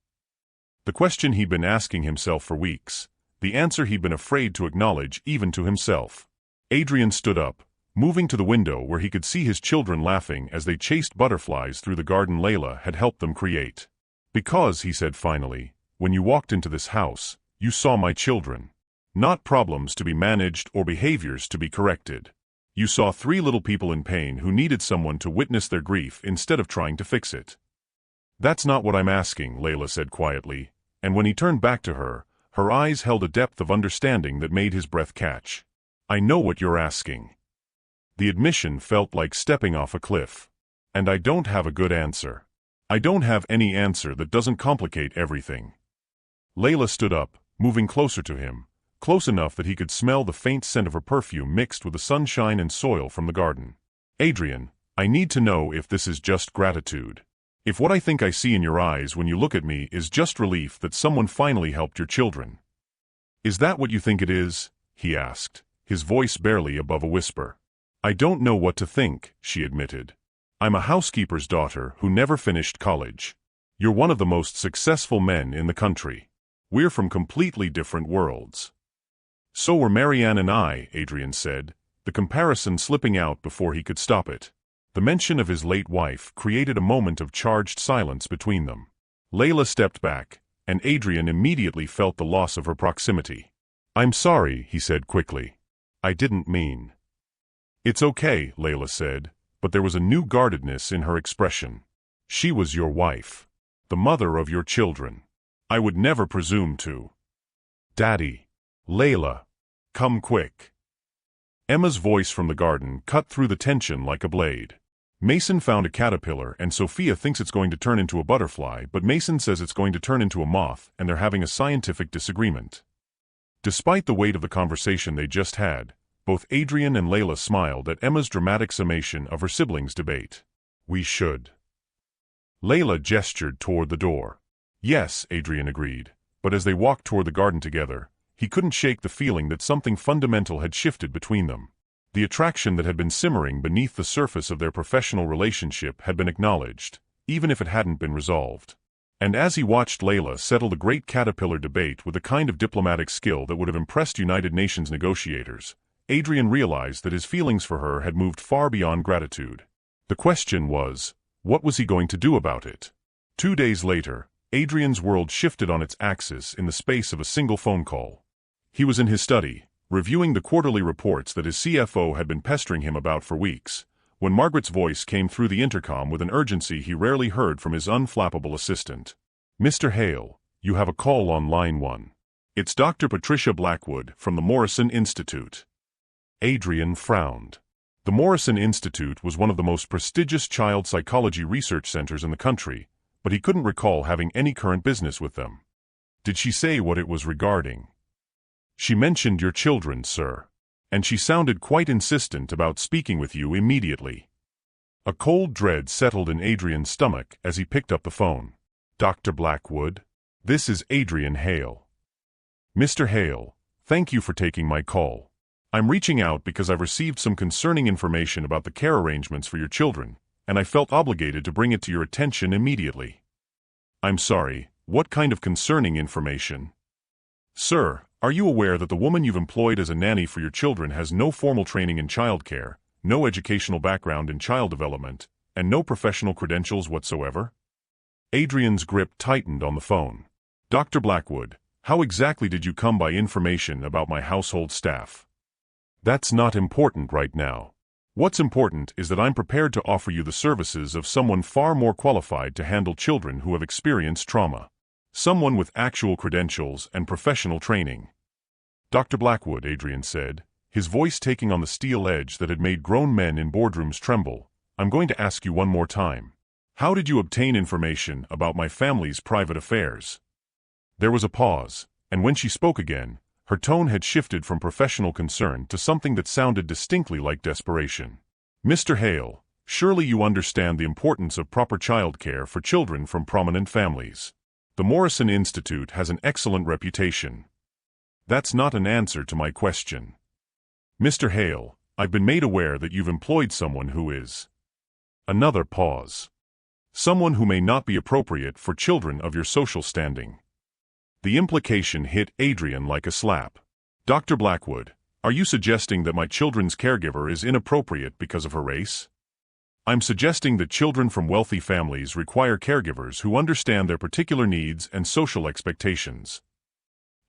The question he'd been asking himself for weeks, the answer he'd been afraid to acknowledge even to himself. Adrian stood up, moving to the window where he could see his children laughing as they chased butterflies through the garden Layla had helped them create. "Because," he said finally, "when you walked into this house, you saw my children. Not problems to be managed or behaviors to be corrected. You saw 3 little people in pain who needed someone to witness their grief instead of trying to fix it." "That's not what I'm asking," Layla said quietly, and when he turned back to her, her eyes held a depth of understanding that made his breath catch. "I know what you're asking." The admission felt like stepping off a cliff. "And I don't have a good answer. I don't have any answer that doesn't complicate everything." Layla stood up, moving closer to him, close enough that he could smell the faint scent of her perfume mixed with the sunshine and soil from the garden. "Adrian, I need to know if this is just gratitude. If what I think I see in your eyes when you look at me is just relief that someone finally helped your children." "Is that what you think it is?" he asked, his voice barely above a whisper. "I don't know what to think," she admitted. "I'm a housekeeper's daughter who never finished college. You're one of the most successful men in the country. We're from completely different worlds." "So were Marianne and I," Adrian said, the comparison slipping out before he could stop it. The mention of his late wife created a moment of charged silence between them. Layla stepped back, and Adrian immediately felt the loss of her proximity. "I'm sorry," he said quickly. "I didn't mean." "It's okay," Layla said, but there was a new guardedness in her expression. "She was your wife. The mother of your children. I would never presume to." "Daddy." "Layla. Come quick." Emma's voice from the garden cut through the tension like a blade. "Mason found a caterpillar and Sophia thinks it's going to turn into a butterfly, but Mason says it's going to turn into a moth and they're having a scientific disagreement." Despite the weight of the conversation they just had, both Adrian and Layla smiled at Emma's dramatic summation of her siblings' debate. "We should." Layla gestured toward the door. "Yes," Adrian agreed, but as they walked toward the garden together, he couldn't shake the feeling that something fundamental had shifted between them. The attraction that had been simmering beneath the surface of their professional relationship had been acknowledged, even if it hadn't been resolved. And as he watched Layla settle the great caterpillar debate with a kind of diplomatic skill that would have impressed United Nations negotiators, Adrian realized that his feelings for her had moved far beyond gratitude. The question was, What was he going to do about it? 2 days later, Adrian's world shifted on its axis in the space of a single phone call. He was in his study, reviewing the quarterly reports that his CFO had been pestering him about for weeks, when Margaret's voice came through the intercom with an urgency he rarely heard from his unflappable assistant. "Mr. Hale, you have a call on line 1. It's Dr. Patricia Blackwood from the Morrison Institute." Adrian frowned. The Morrison Institute was one of the most prestigious child psychology research centers in the country, but he couldn't recall having any current business with them. "Did she say what it was regarding?" "She mentioned your children, sir. And she sounded quite insistent about speaking with you immediately." A cold dread settled in Adrian's stomach as he picked up the phone. "Dr. Blackwood? This is Adrian Hale." "Mr. Hale, thank you for taking my call. I'm reaching out because I've received some concerning information about the care arrangements for your children, and I felt obligated to bring it to your attention immediately." "I'm sorry, what kind of concerning information?" "Sir, are you aware that the woman you've employed as a nanny for your children has no formal training in childcare, no educational background in child development, and no professional credentials whatsoever?" Adrian's grip tightened on the phone. "Dr. Blackwood, how exactly did you come by information about my household staff?" "That's not important right now. What's important is that I'm prepared to offer you the services of someone far more qualified to handle children who have experienced trauma. Someone with actual credentials and professional training." "Dr. Blackwood," Adrian said, his voice taking on the steel edge that had made grown men in boardrooms tremble, "I'm going to ask you one more time. How did you obtain information about my family's private affairs?" There was a pause, and when she spoke again, her tone had shifted from professional concern to something that sounded distinctly like desperation. "Mr. Hale, surely you understand the importance of proper child care for children from prominent families. The Morrison Institute has an excellent reputation." "That's not an answer to my question. Mr. Hale, I've been made aware that you've employed someone who is—" Another pause. "Someone who may not be appropriate for children of your social standing." The implication hit Adrian like a slap. "Dr. Blackwood, are you suggesting that my children's caregiver is inappropriate because of her race?" "I'm suggesting that children from wealthy families require caregivers who understand their particular needs and social expectations."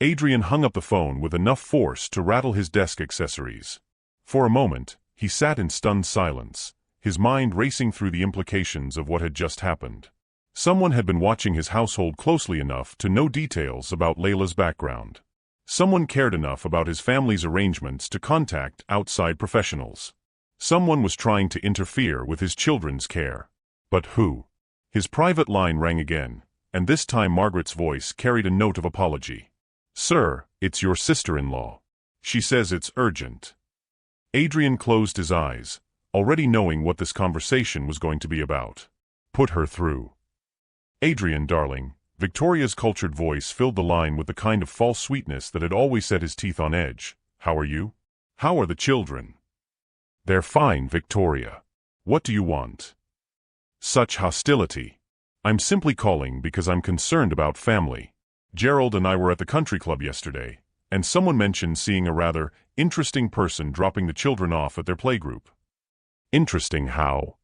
Adrian hung up the phone with enough force to rattle his desk accessories. For a moment, he sat in stunned silence, his mind racing through the implications of what had just happened. Someone had been watching his household closely enough to know details about Layla's background. Someone cared enough about his family's arrangements to contact outside professionals. Someone was trying to interfere with his children's care. But who? His private line rang again, and this time Margaret's voice carried a note of apology. "Sir, it's your sister-in-law. She says it's urgent." Adrian closed his eyes, already knowing what this conversation was going to be about. "Put her through." "Adrian, darling," Victoria's cultured voice filled the line with the kind of false sweetness that had always set his teeth on edge. "How are you? How are the children?" "They're fine, Victoria. What do you want?" Such hostility. "I'm simply calling because I'm concerned about family. Gerald and I were at the country club yesterday, and someone mentioned seeing a rather interesting person dropping the children off at their playgroup." "Interesting how?"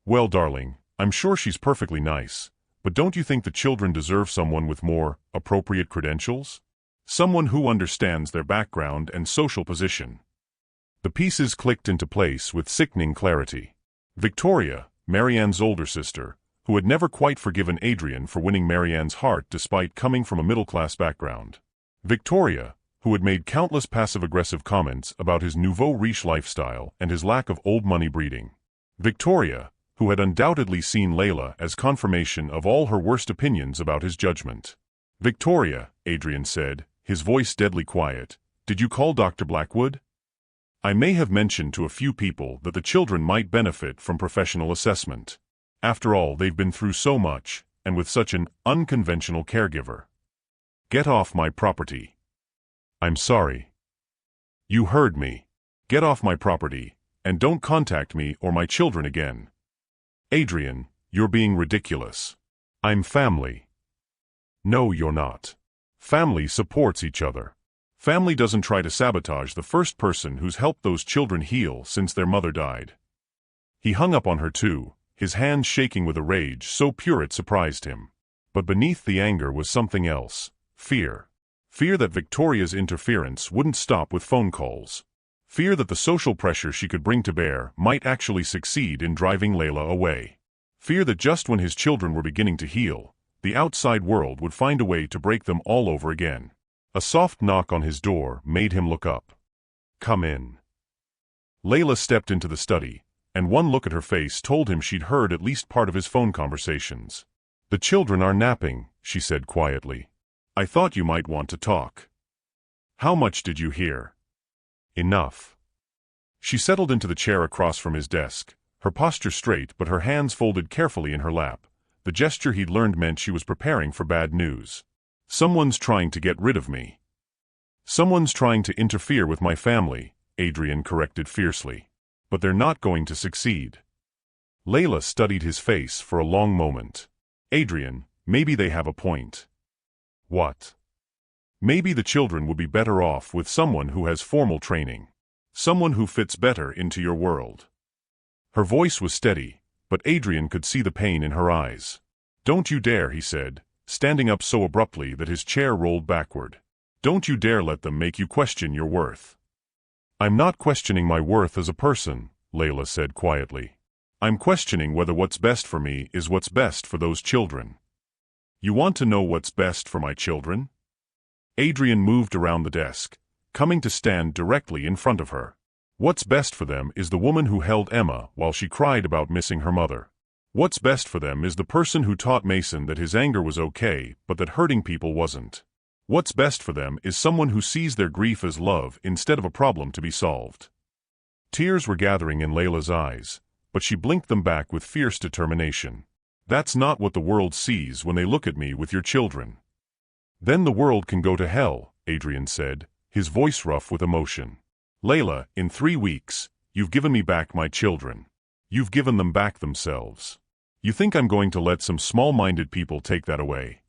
"Well, darling, I'm sure she's perfectly nice, but don't you think the children deserve someone with more appropriate credentials? Someone who understands their background and social position." The pieces clicked into place with sickening clarity. Victoria, Marianne's older sister, who had never quite forgiven Adrian for winning Marianne's heart despite coming from a middle-class background. Victoria, who had made countless passive-aggressive comments about his nouveau riche lifestyle and his lack of old money breeding. Victoria, who had undoubtedly seen Layla as confirmation of all her worst opinions about his judgment. "Victoria," Adrian said, his voice deadly quiet, "did you call Dr. Blackwood? I may have mentioned to a few people that the children might benefit from professional assessment. After all, they've been through so much, and with such an unconventional caregiver. Get off my property." "I'm sorry." "You heard me. Get off my property, and don't contact me or my children again." "Adrian, you're being ridiculous. I'm family." "No, you're not. Family supports each other. Family doesn't try to sabotage the first person who's helped those children heal since their mother died." He hung up on her too, his hands shaking with a rage so pure it surprised him. But beneath the anger was something else: fear. Fear that Victoria's interference wouldn't stop with phone calls. Fear that the social pressure she could bring to bear might actually succeed in driving Layla away. Fear that just when his children were beginning to heal, the outside world would find a way to break them all over again. A soft knock on his door made him look up. "Come in." Layla stepped into the study, and one look at her face told him she'd heard at least part of his phone conversations. "The children are napping," she said quietly. "I thought you might want to talk." "How much did you hear?" "Enough." She settled into the chair across from his desk, her posture straight but her hands folded carefully in her lap. The gesture he'd learned meant she was preparing for bad news. "Someone's trying to get rid of me." "Someone's trying to interfere with my family," Adrian corrected fiercely. "But they're not going to succeed." Layla studied his face for a long moment. "Adrian, maybe they have a point." "What?" "Maybe the children would be better off with someone who has formal training. Someone who fits better into your world." Her voice was steady, but Adrian could see the pain in her eyes. "Don't you dare," he said, standing up so abruptly that his chair rolled backward. "Don't you dare let them make you question your worth." "I'm not questioning my worth as a person," Layla said quietly. "I'm questioning whether what's best for me is what's best for those children." "You want to know what's best for my children?" Adrian moved around the desk, coming to stand directly in front of her. "What's best for them is the woman who held Emma while she cried about missing her mother. What's best for them is the person who taught Mason that his anger was okay, but that hurting people wasn't. What's best for them is someone who sees their grief as love instead of a problem to be solved." Tears were gathering in Layla's eyes, but she blinked them back with fierce determination. "That's not what the world sees when they look at me with your children." "Then the world can go to hell," Adrian said, his voice rough with emotion. "Layla, in 3 weeks, you've given me back my children. You've given them back themselves. You think I'm going to let some small-minded people take that away?"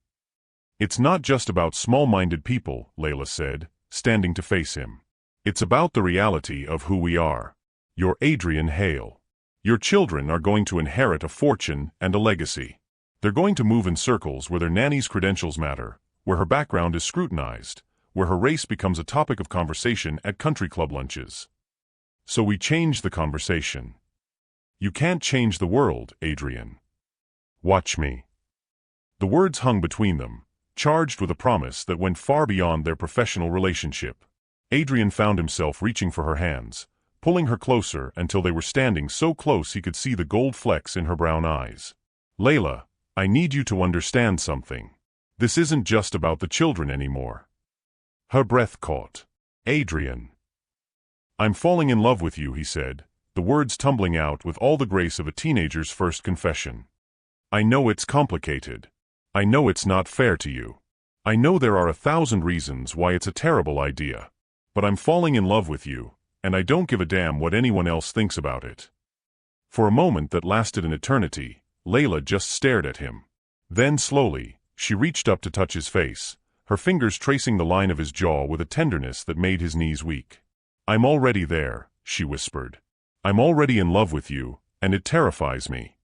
"It's not just about small-minded people," Layla said, standing to face him. "It's about the reality of who we are. You're Adrian Hale. Your children are going to inherit a fortune and a legacy. They're going to move in circles where their nanny's credentials matter, where her background is scrutinized, where her race becomes a topic of conversation at country club lunches. So we change the conversation." "You can't change the world, Adrian." "Watch me." The words hung between them, charged with a promise that went far beyond their professional relationship. Adrian found himself reaching for her hands, pulling her closer until they were standing so close he could see the gold flecks in her brown eyes. "Layla, I need you to understand something. This isn't just about the children anymore." Her breath caught. "Adrian." "I'm falling in love with you," he said, the words tumbling out with all the grace of a teenager's first confession. "I know it's complicated. I know it's not fair to you. I know there are 1,000 reasons why it's a terrible idea. But I'm falling in love with you, and I don't give a damn what anyone else thinks about it." For a moment that lasted an eternity, Layla just stared at him. Then slowly, she reached up to touch his face, her fingers tracing the line of his jaw with a tenderness that made his knees weak. "I'm already there," she whispered. "I'm already in love with you, and it terrifies me."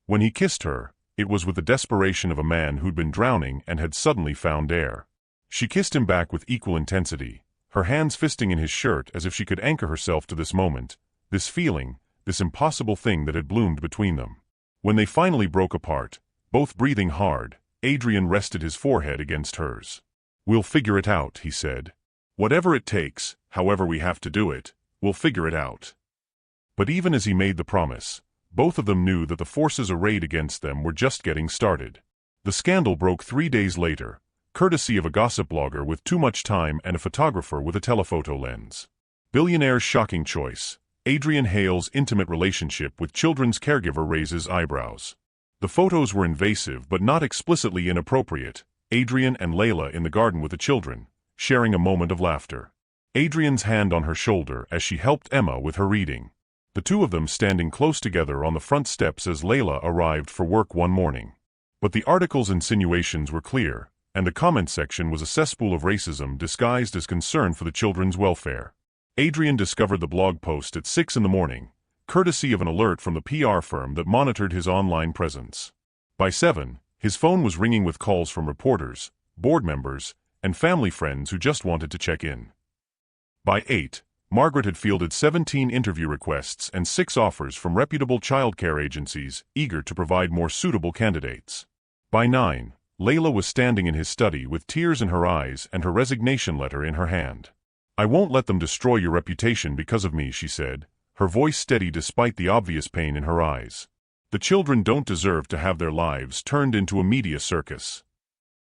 When he kissed her, it was with the desperation of a man who'd been drowning and had suddenly found air. She kissed him back with equal intensity, her hands fisting in his shirt as if she could anchor herself to this moment, this feeling, this impossible thing that had bloomed between them. When they finally broke apart, both breathing hard, Adrian rested his forehead against hers. "We'll figure it out," he said. "Whatever it takes, however we have to do it, we'll figure it out." But even as he made the promise, both of them knew that the forces arrayed against them were just getting started. The scandal broke 3 days later, courtesy of a gossip blogger with too much time and a photographer with a telephoto lens. Billionaire's shocking choice. Adrian Hale's intimate relationship with children's caregiver raises eyebrows. The photos were invasive but not explicitly inappropriate. Adrian and Layla in the garden with the children, sharing a moment of laughter. Adrian's hand on her shoulder as she helped Emma with her reading. The two of them standing close together on the front steps as Layla arrived for work one morning. But the article's insinuations were clear, and the comment section was a cesspool of racism disguised as concern for the children's welfare. Adrian discovered the blog post at 6 in the morning, courtesy of an alert from the PR firm that monitored his online presence. By 7, his phone was ringing with calls from reporters, board members, and family friends who just wanted to check in. By 8, Margaret had fielded 17 interview requests and 6 offers from reputable childcare agencies eager to provide more suitable candidates. By 9, Layla was standing in his study with tears in her eyes and her resignation letter in her hand. "I won't let them destroy your reputation because of me," she said, her voice steady despite the obvious pain in her eyes. "The children don't deserve to have their lives turned into a media circus."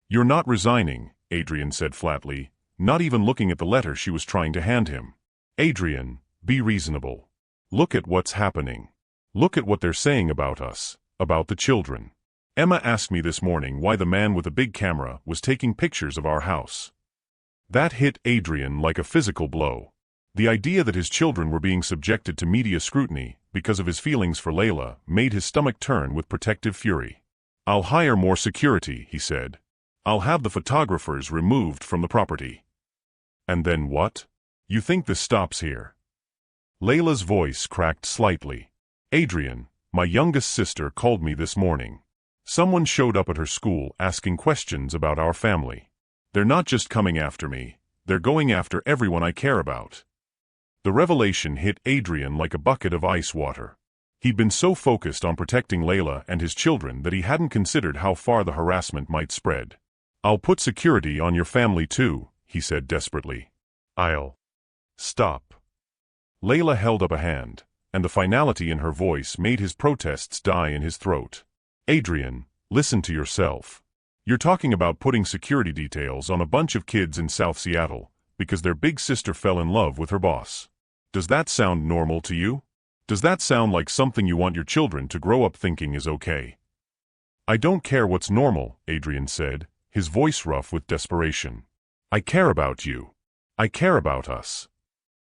"You're not resigning," Adrian said flatly, not even looking at the letter she was trying to hand him. "Adrian, be reasonable. Look at what's happening. Look at what they're saying about us, about the children. Emma asked me this morning why the man with a big camera was taking pictures of our house." That hit Adrian like a physical blow. The idea that his children were being subjected to media scrutiny because of his feelings for Layla made his stomach turn with protective fury. "I'll hire more security," he said. "I'll have the photographers removed from the property." "And then what? You think this stops here?" Layla's voice cracked slightly. "Adrian, my youngest sister called me this morning. Someone showed up at her school asking questions about our family. They're not just coming after me, they're going after everyone I care about." The revelation hit Adrian like a bucket of ice water. He'd been so focused on protecting Layla and his children that he hadn't considered how far the harassment might spread. "I'll put security on your family too," he said desperately. "I'll..." "Stop." Layla held up a hand, and the finality in her voice made his protests die in his throat. "Adrian, listen to yourself. You're talking about putting security details on a bunch of kids in South Seattle because their big sister fell in love with her boss. Does that sound normal to you? Does that sound like something you want your children to grow up thinking is okay?" "I don't care what's normal," Adrian said, his voice rough with desperation. "I care about you. I care about us.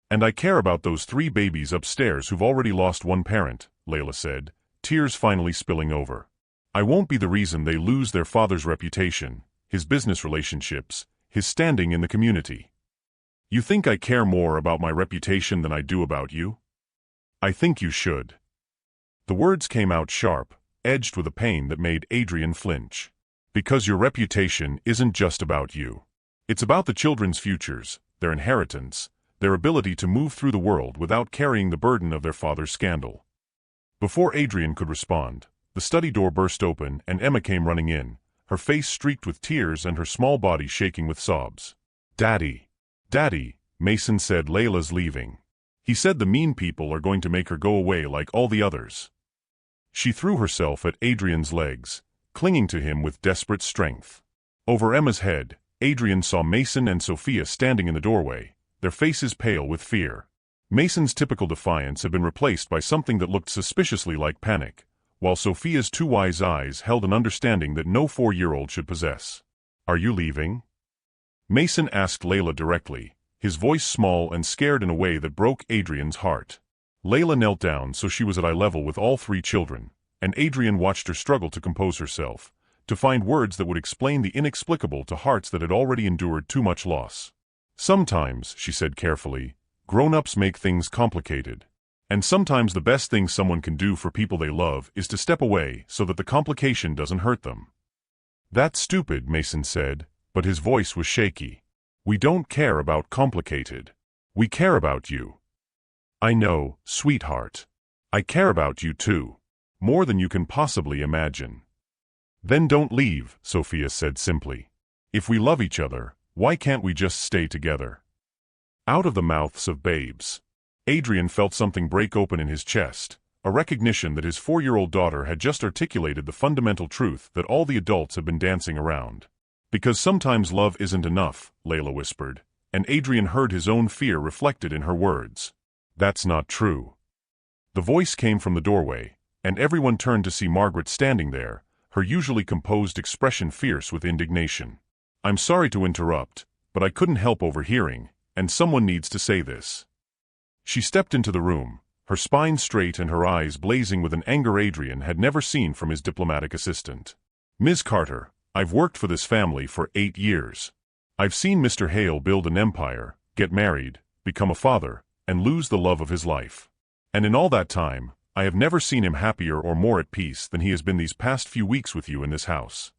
And I care about those 3 babies upstairs who've already lost one parent," Layla said, tears finally spilling over. "I won't be the reason they lose their father's reputation, his business relationships, his standing in the community. You think I care more about my reputation than I do about you? I think you should." The words came out sharp, edged with a pain that made Adrian flinch. "Because your reputation isn't just about you. It's about the children's futures, their inheritance, their ability to move through the world without carrying the burden of their father's scandal." Before Adrian could respond, the study door burst open and Emma came running in, her face streaked with tears and her small body shaking with sobs. "Daddy. Daddy," Mason said, "Layla's leaving. He said the mean people are going to make her go away like all the others." She threw herself at Adrian's legs, clinging to him with desperate strength. Over Emma's head, Adrian saw Mason and Sophia standing in the doorway, their faces pale with fear. Mason's typical defiance had been replaced by something that looked suspiciously like panic, while Sophia's 2 wise eyes held an understanding that no 4-year-old should possess. "Are you leaving?" Mason asked Layla directly, his voice small and scared in a way that broke Adrian's heart. Layla knelt down so she was at eye level with all 3 children, and Adrian watched her struggle to compose herself, to find words that would explain the inexplicable to hearts that had already endured too much loss. "Sometimes," she said carefully, "grown-ups make things complicated. And sometimes the best thing someone can do for people they love is to step away so that the complication doesn't hurt them." "That's stupid," Mason said, but his voice was shaky. "We don't care about complicated. We care about you." "I know, sweetheart. I care about you too. More than you can possibly imagine." "Then don't leave," Sophia said simply. "If we love each other, why can't we just stay together?" Out of the mouths of babes. Adrian felt something break open in his chest, a recognition that his 4-year-old daughter had just articulated the fundamental truth that all the adults have been dancing around. "Because sometimes love isn't enough," Layla whispered, and Adrian heard his own fear reflected in her words. "That's not true." The voice came from the doorway, and everyone turned to see Margaret standing there, her usually composed expression fierce with indignation. "I'm sorry to interrupt, but I couldn't help overhearing, and someone needs to say this." She stepped into the room, her spine straight and her eyes blazing with an anger Adrian had never seen from his diplomatic assistant. "Ms. Carter, I've worked for this family for 8 years. I've seen Mr. Hale build an empire, get married, become a father, and lose the love of his life. And in all that time, I have never seen him happier or more at peace than he has been these past few weeks with you in this house."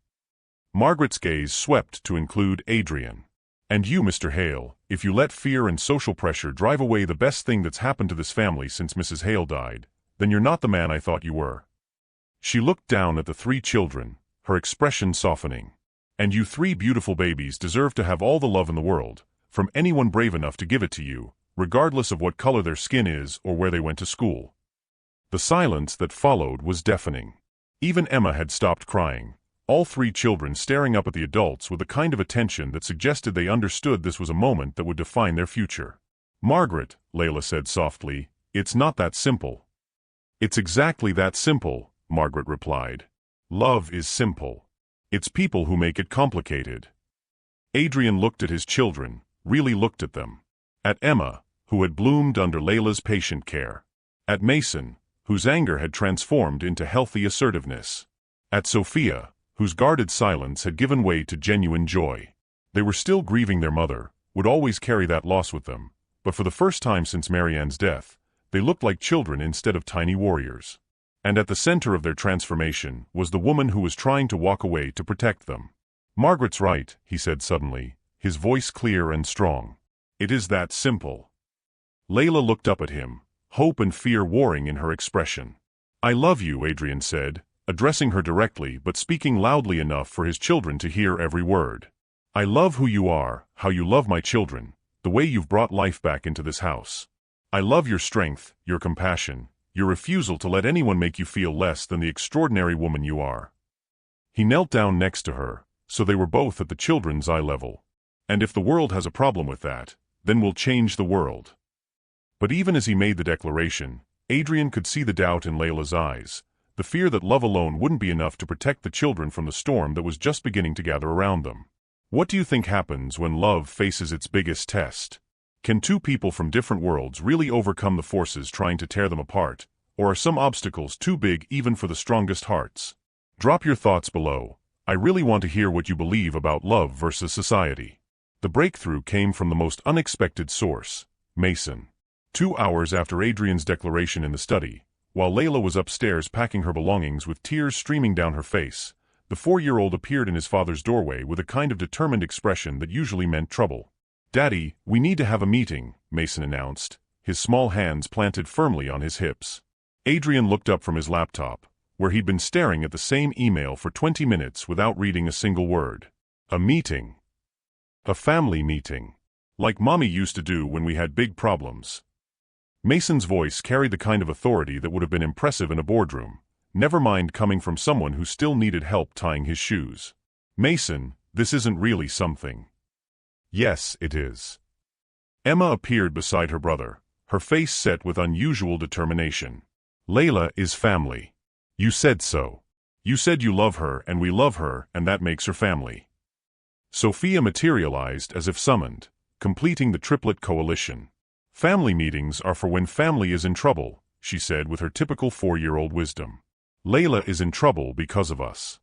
Margaret's gaze swept to include Adrian. "And you, Mr. Hale, if you let fear and social pressure drive away the best thing that's happened to this family since Mrs. Hale died, then you're not the man I thought you were." She looked down at the 3 children, her expression softening. "And you 3 beautiful babies deserve to have all the love in the world, from anyone brave enough to give it to you, regardless of what color their skin is or where they went to school." The silence that followed was deafening. Even Emma had stopped crying, all 3 children staring up at the adults with a kind of attention that suggested they understood this was a moment that would define their future. "Margaret," Layla said softly, "it's not that simple." "It's exactly that simple," Margaret replied. "Love is simple. It's people who make it complicated." Adrian looked at his children, really looked at them. At Emma, who had bloomed under Layla's patient care. At Mason, whose anger had transformed into healthy assertiveness. At Sophia, whose guarded silence had given way to genuine joy. They were still grieving their mother, would always carry that loss with them, but for the first time since Marianne's death, they looked like children instead of tiny warriors. And at the center of their transformation was the woman who was trying to walk away to protect them. "Margaret's right," he said suddenly, his voice clear and strong. "It is that simple." Layla looked up at him, hope and fear warring in her expression. "I love you," Adrian said, addressing her directly but speaking loudly enough for his children to hear every word. "I love who you are, how you love my children, the way you've brought life back into this house. I love your strength, your compassion, your refusal to let anyone make you feel less than the extraordinary woman you are." He knelt down next to her, so they were both at the children's eye level. "And if the world has a problem with that, then we'll change the world." But even as he made the declaration, Adrian could see the doubt in Layla's eyes, the fear that love alone wouldn't be enough to protect the children from the storm that was just beginning to gather around them. "What do you think happens when love faces its biggest test? Can 2 people from different worlds really overcome the forces trying to tear them apart, or are some obstacles too big even for the strongest hearts? Drop your thoughts below. I really want to hear what you believe about love versus society." The breakthrough came from the most unexpected source, Mason. 2 hours after Adrian's declaration in the study, while Layla was upstairs packing her belongings with tears streaming down her face, the 4-year-old appeared in his father's doorway with a kind of determined expression that usually meant trouble. "Daddy, we need to have a meeting," Mason announced, his small hands planted firmly on his hips. Adrian looked up from his laptop, where he'd been staring at the same email for 20 minutes without reading a single word. "A meeting. A family meeting. Like Mommy used to do when we had big problems." Mason's voice carried the kind of authority that would have been impressive in a boardroom, never mind coming from someone who still needed help tying his shoes. "Mason, this isn't really something." "Yes, it is." Emma appeared beside her brother, her face set with unusual determination. "Layla is family. You said so. You said you love her and we love her and that makes her family." Sophia materialized as if summoned, completing the triplet coalition. "Family meetings are for when family is in trouble," she said with her typical 4-year-old wisdom. "Layla is in trouble because of us."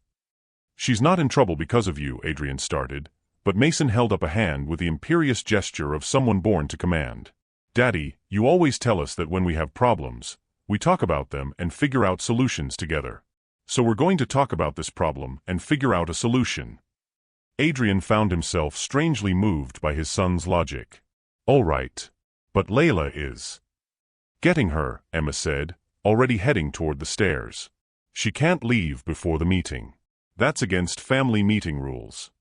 "She's not in trouble because of you," Adrian started, but Mason held up a hand with the imperious gesture of someone born to command. "Daddy, you always tell us that when we have problems, we talk about them and figure out solutions together. So we're going to talk about this problem and figure out a solution." Adrian found himself strangely moved by his son's logic. "All right. But Layla is." "Getting her," Emma said, already heading toward the stairs. "She can't leave before the meeting. That's against family meeting rules."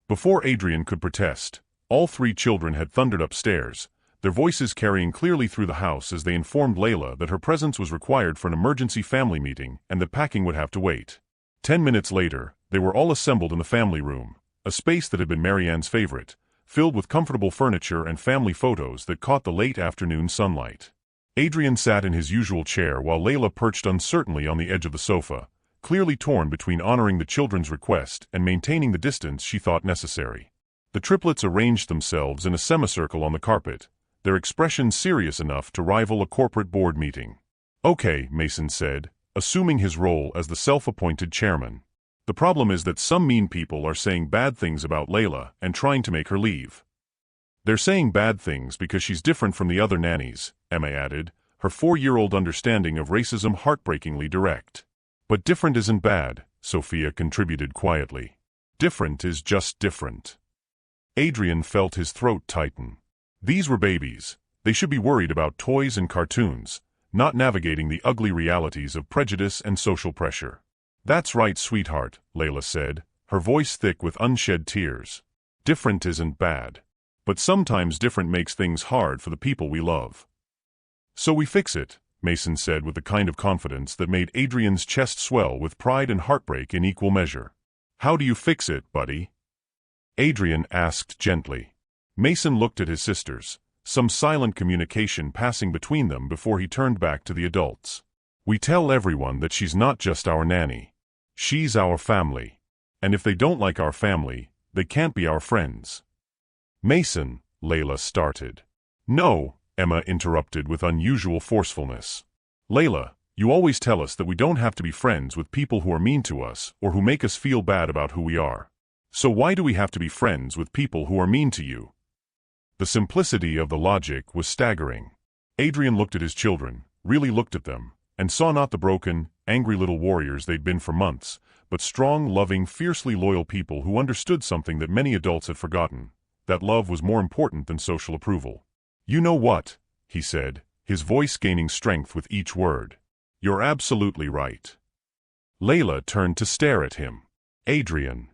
Before Adrian could protest, all 3 children had thundered upstairs, their voices carrying clearly through the house as they informed Layla that her presence was required for an emergency family meeting and that packing would have to wait. 10 minutes later, they were all assembled in the family room, a space that had been Marianne's favorite, filled with comfortable furniture and family photos that caught the late afternoon sunlight. Adrian sat in his usual chair while Layla perched uncertainly on the edge of the sofa, clearly torn between honoring the children's request and maintaining the distance she thought necessary. The triplets arranged themselves in a semicircle on the carpet, their expressions serious enough to rival a corporate board meeting. "Okay," Mason said, assuming his role as the self-appointed chairman. "The problem is that some mean people are saying bad things about Layla and trying to make her leave. They're saying bad things because she's different from the other nannies," Emma added, her 4-year-old understanding of racism heartbreakingly direct. But different isn't bad, Sophia contributed quietly. Different is just different. Adrian felt his throat tighten. These were babies. They should be worried about toys and cartoons, not navigating the ugly realities of prejudice and social pressure. That's right, sweetheart, Layla said, her voice thick with unshed tears. Different isn't bad. But sometimes different makes things hard for the people we love. So we fix it, Mason said with the kind of confidence that made Adrian's chest swell with pride and heartbreak in equal measure. How do you fix it, buddy? Adrian asked gently. Mason looked at his sisters, some silent communication passing between them before he turned back to the adults. We tell everyone that she's not just our nanny. She's our family. And if they don't like our family, they can't be our friends. Mason, Layla started. No, Emma interrupted with unusual forcefulness. Layla, you always tell us that we don't have to be friends with people who are mean to us or who make us feel bad about who we are. So why do we have to be friends with people who are mean to you? The simplicity of the logic was staggering. Adrian looked at his children, really looked at them, and saw not the broken, angry little warriors they'd been for months, but strong, loving, fiercely loyal people who understood something that many adults had forgotten, that love was more important than social approval. You know what? He said, his voice gaining strength with each word. You're absolutely right. Layla turned to stare at him. Adrian.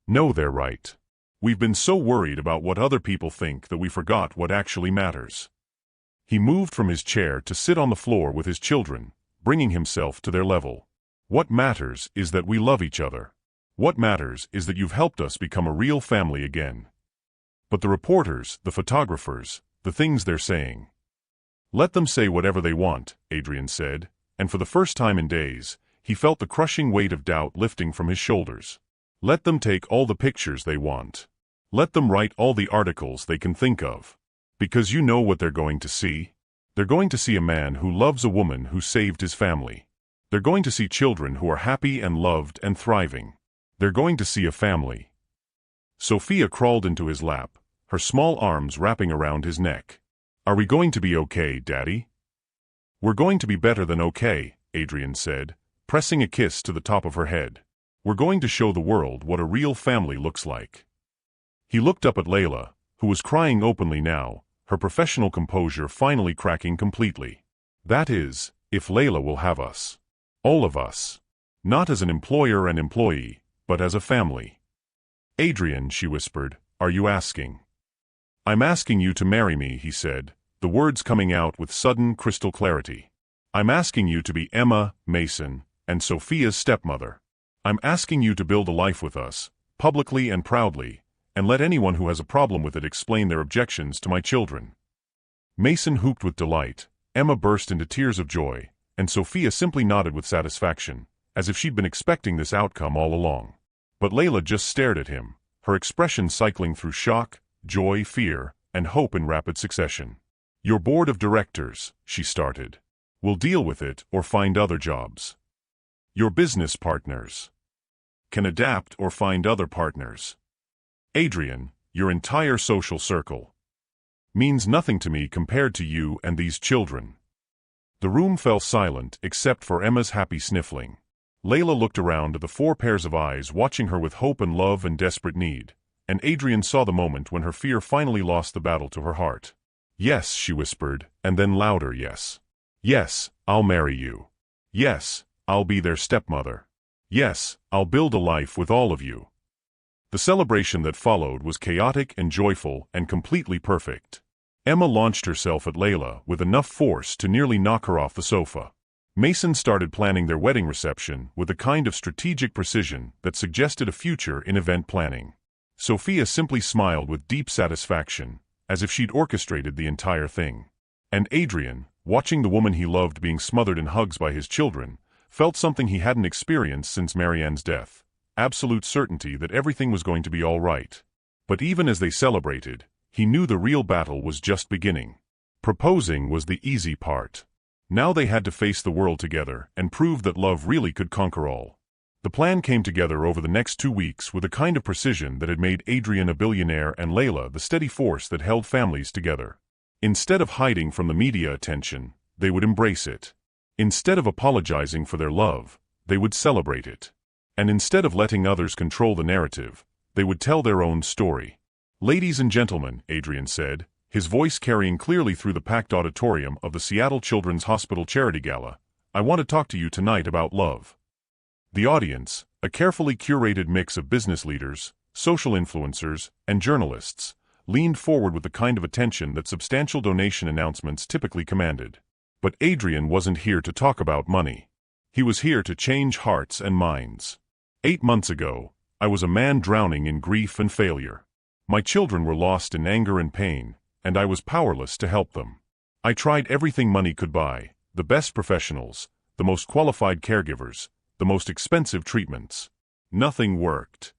No, they're right. We've been so worried about what other people think that we forgot what actually matters. He moved from his chair to sit on the floor with his children, bringing himself to their level. What matters is that we love each other. What matters is that you've helped us become a real family again. But the reporters, the photographers, the things they're saying. Let them say whatever they want, Adrian said, and for the first time in days, he felt the crushing weight of doubt lifting from his shoulders. Let them take all the pictures they want. Let them write all the articles they can think of. Because you know what they're going to see? They're going to see a man who loves a woman who saved his family. They're going to see children who are happy and loved and thriving. They're going to see a family. Sophia crawled into his lap, her small arms wrapping around his neck. Are we going to be okay, Daddy? We're going to be better than okay, Adrian said, pressing a kiss to the top of her head. We're going to show the world what a real family looks like. He looked up at Layla, who was crying openly now, her professional composure finally cracking completely. That is, if Layla will have us. All of us. Not as an employer and employee, but as a family. Adrian, she whispered, are you asking? I'm asking you to marry me, he said, the words coming out with sudden crystal clarity. I'm asking you to be Emma, Mason, and Sophia's stepmother. I'm asking you to build a life with us, publicly and proudly, and let anyone who has a problem with it explain their objections to my children. Mason whooped with delight, Emma burst into tears of joy, and Sophia simply nodded with satisfaction, as if she'd been expecting this outcome all along. But Layla just stared at him, her expression cycling through shock, joy, fear, and hope in rapid succession. Your board of directors, she started, will deal with it or find other jobs. Your business partners can adapt or find other partners. Adrian, your entire social circle means nothing to me compared to you and these children. The room fell silent except for Emma's happy sniffling. Layla looked around at the 4 pairs of eyes watching her with hope and love and desperate need, and Adrian saw the moment when her fear finally lost the battle to her heart. Yes, she whispered, and then louder, yes. Yes, I'll marry you. Yes, I'll be their stepmother. Yes, I'll build a life with all of you. The celebration that followed was chaotic and joyful and completely perfect. Emma launched herself at Layla with enough force to nearly knock her off the sofa. Mason started planning their wedding reception with a kind of strategic precision that suggested a future in event planning. Sophia simply smiled with deep satisfaction, as if she'd orchestrated the entire thing. And Adrian, watching the woman he loved being smothered in hugs by his children, felt something he hadn't experienced since Marianne's death, absolute certainty that everything was going to be all right. But even as they celebrated, he knew the real battle was just beginning. Proposing was the easy part. Now they had to face the world together and prove that love really could conquer all. The plan came together over the next 2 weeks with a kind of precision that had made Adrian a billionaire and Layla the steady force that held families together. Instead of hiding from the media attention, they would embrace it. Instead of apologizing for their love, they would celebrate it. And instead of letting others control the narrative, they would tell their own story. "Ladies and gentlemen," Adrian said, his voice carrying clearly through the packed auditorium of the Seattle Children's Hospital Charity Gala, "I want to talk to you tonight about love." The audience, a carefully curated mix of business leaders, social influencers, and journalists, leaned forward with the kind of attention that substantial donation announcements typically commanded. But Adrian wasn't here to talk about money. He was here to change hearts and minds. 8 months ago, I was a man drowning in grief and failure. My children were lost in anger and pain, and I was powerless to help them. I tried everything money could buy, the best professionals, the most qualified caregivers, the most expensive treatments. Nothing worked.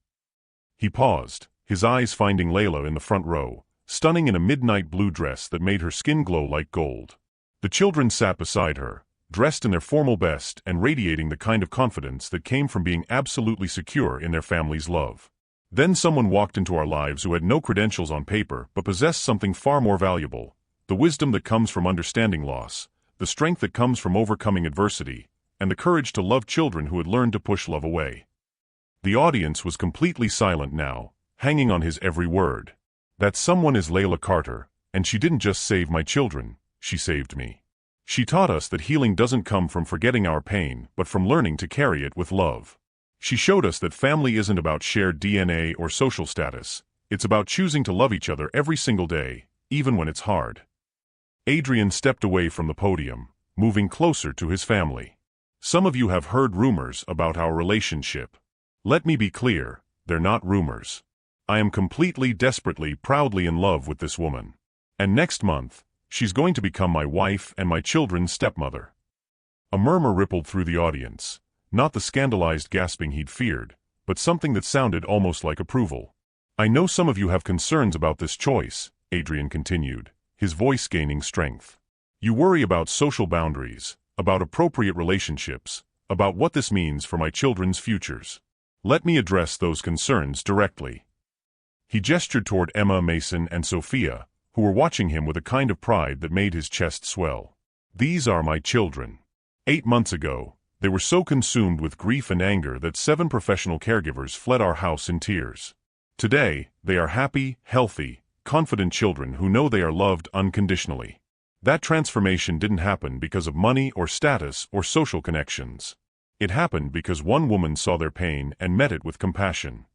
He paused, his eyes finding Layla in the front row, stunning in a midnight blue dress that made her skin glow like gold. The children sat beside her, dressed in their formal best and radiating the kind of confidence that came from being absolutely secure in their family's love. Then someone walked into our lives who had no credentials on paper but possessed something far more valuable: the wisdom that comes from understanding loss, the strength that comes from overcoming adversity, and the courage to love children who had learned to push love away. The audience was completely silent now, hanging on his every word. That someone is Layla Carter, and she didn't just save my children, she saved me. She taught us that healing doesn't come from forgetting our pain, but from learning to carry it with love. She showed us that family isn't about shared DNA or social status. It's about choosing to love each other every single day, even when it's hard. Adrian stepped away from the podium, moving closer to his family. "Some of you have heard rumors about our relationship. Let me be clear, they're not rumors. I am completely, desperately, proudly in love with this woman. And next month, she's going to become my wife and my children's stepmother." A murmur rippled through the audience, not the scandalized gasping he'd feared, but something that sounded almost like approval. "I know some of you have concerns about this choice," Adrian continued, his voice gaining strength. "You worry about social boundaries, about appropriate relationships, about what this means for my children's futures. Let me address those concerns directly." He gestured toward Emma, Mason, and Sophia, who were watching him with a kind of pride that made his chest swell. "These are my children. 8 months ago, they were so consumed with grief and anger that 7 professional caregivers fled our house in tears. Today, they are happy, healthy, confident children who know they are loved unconditionally. That transformation didn't happen because of money or status or social connections. It happened because one woman saw their pain and met it with compassion."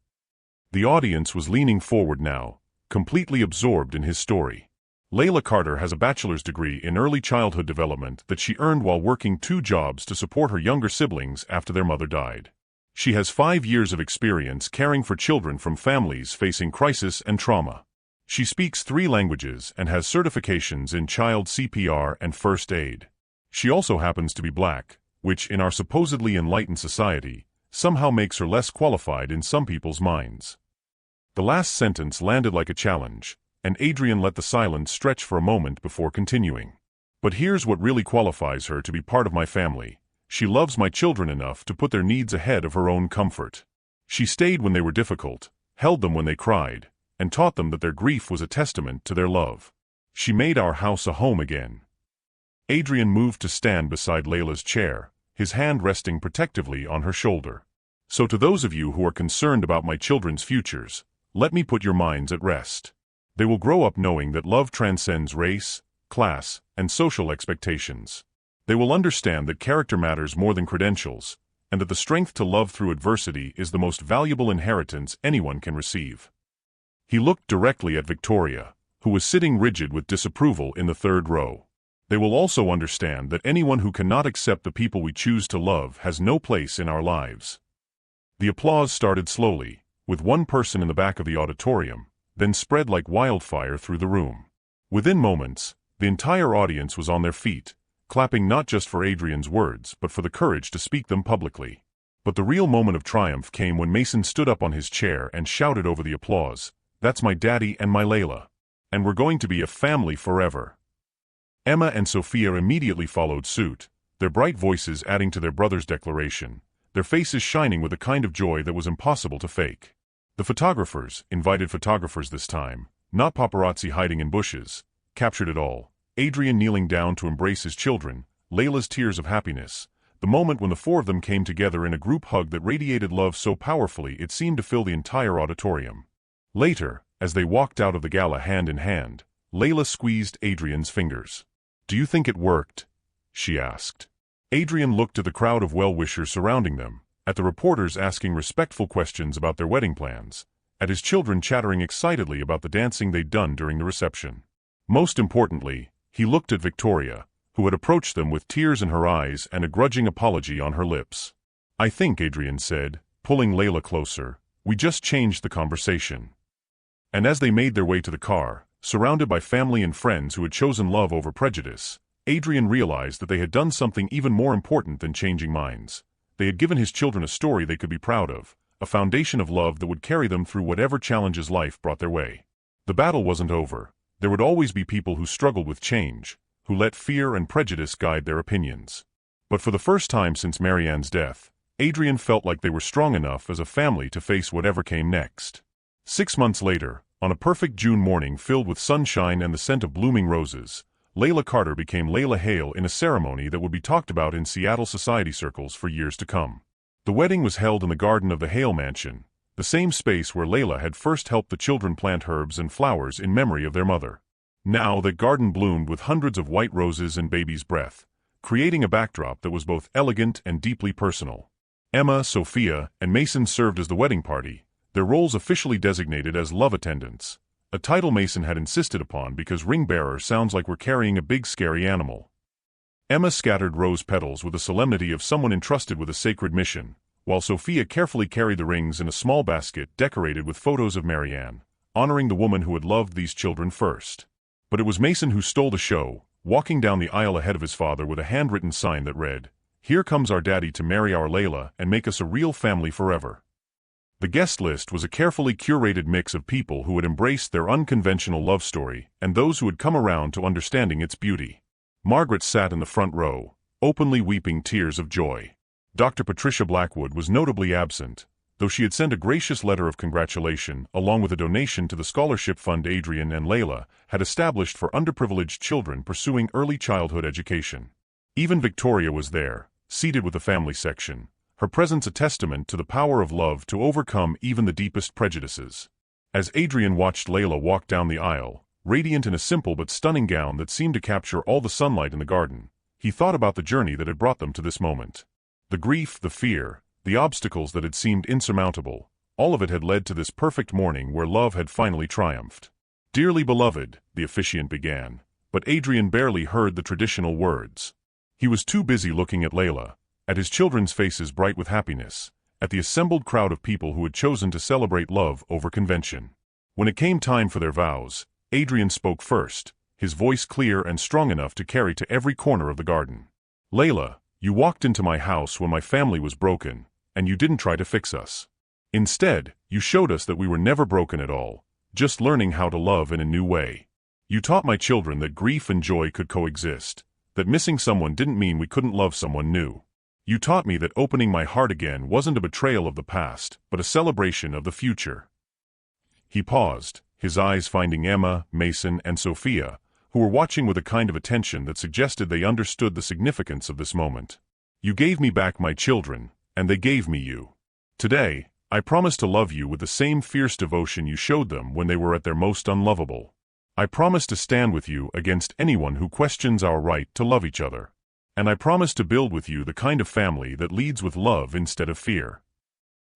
The audience was leaning forward now, completely absorbed in his story. Layla Carter has a bachelor's degree in early childhood development that she earned while working 2 jobs to support her younger siblings after their mother died. She has 5 years of experience caring for children from families facing crisis and trauma. She speaks 3 languages and has certifications in child CPR and first aid. She also happens to be Black, which, in our supposedly enlightened society, somehow makes her less qualified in some people's minds. The last sentence landed like a challenge, and Adrian let the silence stretch for a moment before continuing. "But here's what really qualifies her to be part of my family. She loves my children enough to put their needs ahead of her own comfort. She stayed when they were difficult, held them when they cried, and taught them that their grief was a testament to their love. She made our house a home again." Adrian moved to stand beside Layla's chair, his hand resting protectively on her shoulder. "So to those of you who are concerned about my children's futures, let me put your minds at rest. They will grow up knowing that love transcends race, class, and social expectations. They will understand that character matters more than credentials, and that the strength to love through adversity is the most valuable inheritance anyone can receive." He looked directly at Victoria, who was sitting rigid with disapproval in the 3rd row. "They will also understand that anyone who cannot accept the people we choose to love has no place in our lives." The applause started slowly, with one person in the back of the auditorium, then spread like wildfire through the room. Within moments, the entire audience was on their feet, clapping not just for Adrian's words but for the courage to speak them publicly. But the real moment of triumph came when Mason stood up on his chair and shouted over the applause, "That's my daddy and my Layla. And we're going to be a family forever." Emma and Sophia immediately followed suit, their bright voices adding to their brother's declaration, their faces shining with a kind of joy that was impossible to fake. The photographers, invited photographers this time, not paparazzi hiding in bushes, captured it all. Adrian kneeling down to embrace his children, Layla's tears of happiness, the moment when the four of them came together in a group hug that radiated love so powerfully it seemed to fill the entire auditorium. Later, as they walked out of the gala hand in hand, Layla squeezed Adrian's fingers. "Do you think it worked?" she asked. Adrian looked at the crowd of well-wishers surrounding them, at the reporters asking respectful questions about their wedding plans, at his children chattering excitedly about the dancing they'd done during the reception. Most importantly, he looked at Victoria, who had approached them with tears in her eyes and a grudging apology on her lips. "I think," Adrian said, pulling Layla closer, "we just changed the conversation." And as they made their way to the car, surrounded by family and friends who had chosen love over prejudice, Adrian realized that they had done something even more important than changing minds. They had given his children a story they could be proud of, a foundation of love that would carry them through whatever challenges life brought their way. The battle wasn't over. There would always be people who struggled with change, who let fear and prejudice guide their opinions. But for the first time since Marianne's death, Adrian felt like they were strong enough as a family to face whatever came next. 6 months later, on a perfect June morning filled with sunshine and the scent of blooming roses, Layla Carter became Layla Hale in a ceremony that would be talked about in Seattle society circles for years to come. The wedding was held in the garden of the Hale mansion, the same space where Layla had first helped the children plant herbs and flowers in memory of their mother. Now that garden bloomed with hundreds of white roses and baby's breath, creating a backdrop that was both elegant and deeply personal. Emma, Sophia, and Mason served as the wedding party, their roles officially designated as love attendants, a title Mason had insisted upon because ring bearer sounds like we're carrying a big scary animal. Emma scattered rose petals with the solemnity of someone entrusted with a sacred mission, while Sophia carefully carried the rings in a small basket decorated with photos of Marianne, honoring the woman who had loved these children first. But it was Mason who stole the show, walking down the aisle ahead of his father with a handwritten sign that read, "Here comes our daddy to marry our Layla and make us a real family forever." The guest list was a carefully curated mix of people who had embraced their unconventional love story and those who had come around to understanding its beauty. Margaret sat in the front row, openly weeping tears of joy. Dr. Patricia Blackwood was notably absent, though she had sent a gracious letter of congratulation along with a donation to the scholarship fund Adrian and Layla had established for underprivileged children pursuing early childhood education. Even Victoria was there, seated with the family section, her presence a testament to the power of love to overcome even the deepest prejudices. As Adrian watched Layla walk down the aisle, radiant in a simple but stunning gown that seemed to capture all the sunlight in the garden, he thought about the journey that had brought them to this moment. The grief, the fear, the obstacles that had seemed insurmountable, all of it had led to this perfect morning where love had finally triumphed. "Dearly beloved," the officiant began, but Adrian barely heard the traditional words. He was too busy looking at Layla, at his children's faces bright with happiness, at the assembled crowd of people who had chosen to celebrate love over convention. When it came time for their vows, Adrian spoke first, his voice clear and strong enough to carry to every corner of the garden. "Layla, you walked into my house when my family was broken, and you didn't try to fix us. Instead, you showed us that we were never broken at all, just learning how to love in a new way. You taught my children that grief and joy could coexist, that missing someone didn't mean we couldn't love someone new. You taught me that opening my heart again wasn't a betrayal of the past, but a celebration of the future." He paused, his eyes finding Emma, Mason, and Sophia, who were watching with a kind of attention that suggested they understood the significance of this moment. "You gave me back my children, and they gave me you. Today, I promise to love you with the same fierce devotion you showed them when they were at their most unlovable. I promise to stand with you against anyone who questions our right to love each other. And I promise to build with you the kind of family that leads with love instead of fear."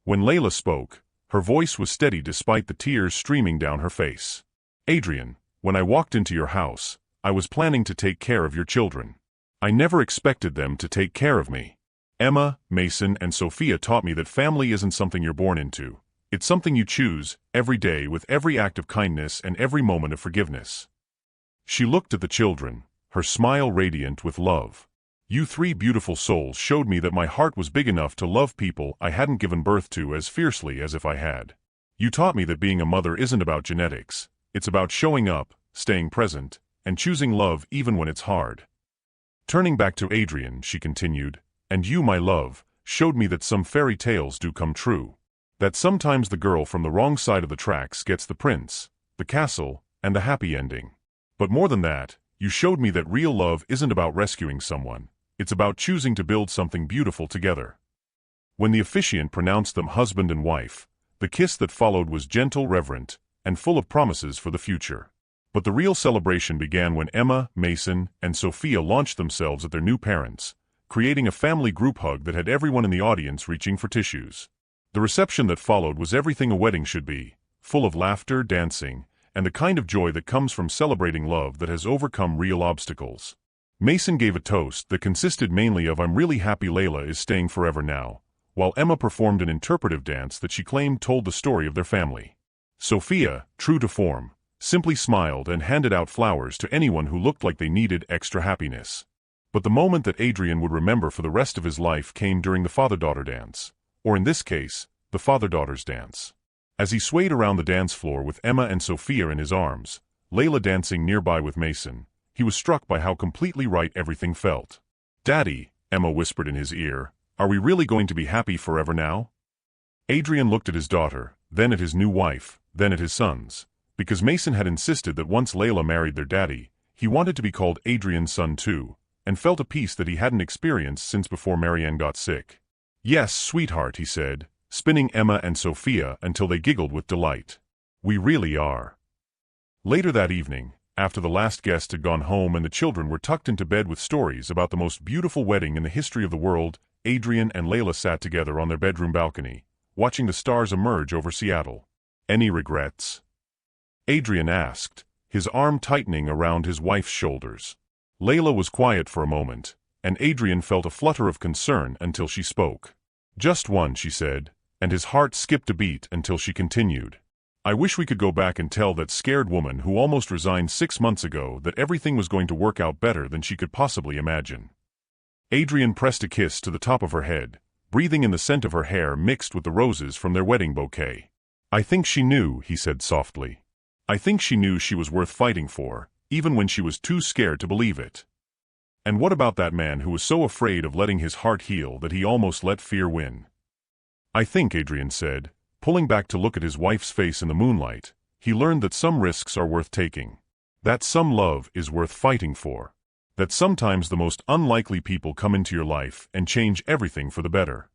When Layla spoke, her voice was steady despite the tears streaming down her face. "Adrian, when I walked into your house, I was planning to take care of your children. I never expected them to take care of me. Emma, Mason, and Sophia taught me that family isn't something you're born into. It's something you choose, every day with every act of kindness and every moment of forgiveness." She looked at the children, her smile radiant with love. "You three beautiful souls showed me that my heart was big enough to love people I hadn't given birth to as fiercely as if I had. You taught me that being a mother isn't about genetics, it's about showing up, staying present, and choosing love even when it's hard." Turning back to Adrian, she continued, "And you, my love, showed me that some fairy tales do come true. That sometimes the girl from the wrong side of the tracks gets the prince, the castle, and the happy ending. But more than that, you showed me that real love isn't about rescuing someone, it's about choosing to build something beautiful together. When the officiant pronounced them husband and wife, the kiss that followed was gentle, reverent, and full of promises for the future. But the real celebration began when Emma, Mason, and Sophia launched themselves at their new parents, creating a family group hug that had everyone in the audience reaching for tissues. The reception that followed was everything a wedding should be, full of laughter, dancing, and the kind of joy that comes from celebrating love that has overcome real obstacles. Mason gave a toast that consisted mainly of "I'm really happy Layla is staying forever now," while Emma performed an interpretive dance that she claimed told the story of their family. Sophia, true to form, simply smiled and handed out flowers to anyone who looked like they needed extra happiness. But the moment that Adrian would remember for the rest of his life came during the father-daughter dance, or in this case, the father-daughter's dance. As he swayed around the dance floor with Emma and Sophia in his arms, Layla dancing nearby with Mason, he was struck by how completely right everything felt. "Daddy," Emma whispered in his ear, "are we really going to be happy forever now?" Adrian looked at his daughter, then at his new wife, then at his sons, because Mason had insisted that once Layla married their daddy, he wanted to be called Adrian's son too, and felt a peace that he hadn't experienced since before Marianne got sick. "Yes, sweetheart," he said, spinning Emma and Sophia until they giggled with delight. "We really are." Later that evening, after the last guest had gone home and the children were tucked into bed with stories about the most beautiful wedding in the history of the world, Adrian and Layla sat together on their bedroom balcony, watching the stars emerge over Seattle. "Any regrets?" Adrian asked, his arm tightening around his wife's shoulders. Layla was quiet for a moment, and Adrian felt a flutter of concern until she spoke. "Just one," she said, and his heart skipped a beat until she continued. "I wish we could go back and tell that scared woman who almost resigned 6 months ago that everything was going to work out better than she could possibly imagine." Adrian pressed a kiss to the top of her head, breathing in the scent of her hair mixed with the roses from their wedding bouquet. "I think she knew," he said softly. "I think she knew she was worth fighting for, even when she was too scared to believe it." "And what about that man who was so afraid of letting his heart heal that he almost let fear win?" "I think," Adrian said, pulling back to look at his wife's face in the moonlight, "he learned that some risks are worth taking. That some love is worth fighting for. That sometimes the most unlikely people come into your life and change everything for the better."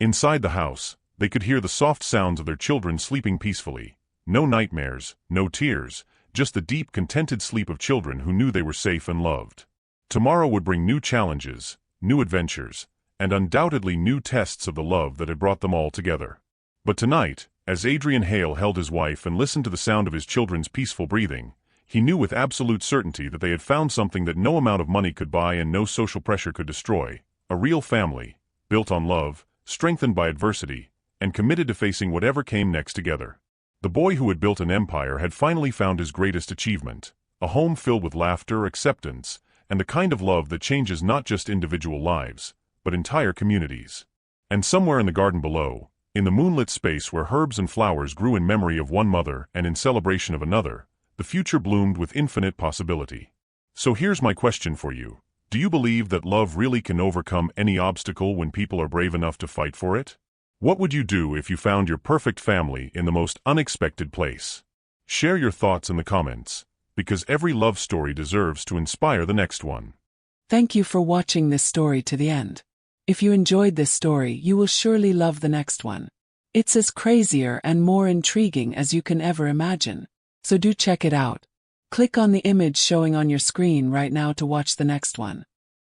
Inside the house, they could hear the soft sounds of their children sleeping peacefully. No nightmares, no tears, just the deep, contented sleep of children who knew they were safe and loved. Tomorrow would bring new challenges, new adventures, and undoubtedly new tests of the love that had brought them all together. But tonight, as Adrian Hale held his wife and listened to the sound of his children's peaceful breathing, he knew with absolute certainty that they had found something that no amount of money could buy and no social pressure could destroy: a real family, built on love, strengthened by adversity, and committed to facing whatever came next together. The boy who had built an empire had finally found his greatest achievement: a home filled with laughter, acceptance, and the kind of love that changes not just individual lives, but entire communities. And somewhere in the garden below, in the moonlit space where herbs and flowers grew in memory of one mother and in celebration of another, the future bloomed with infinite possibility. So here's my question for you. Do you believe that love really can overcome any obstacle when people are brave enough to fight for it? What would you do if you found your perfect family in the most unexpected place? Share your thoughts in the comments, because every love story deserves to inspire the next one. Thank you for watching this story to the end. If you enjoyed this story, you will surely love the next one. It's as crazier and more intriguing as you can ever imagine. So do check it out. Click on the image showing on your screen right now to watch the next one.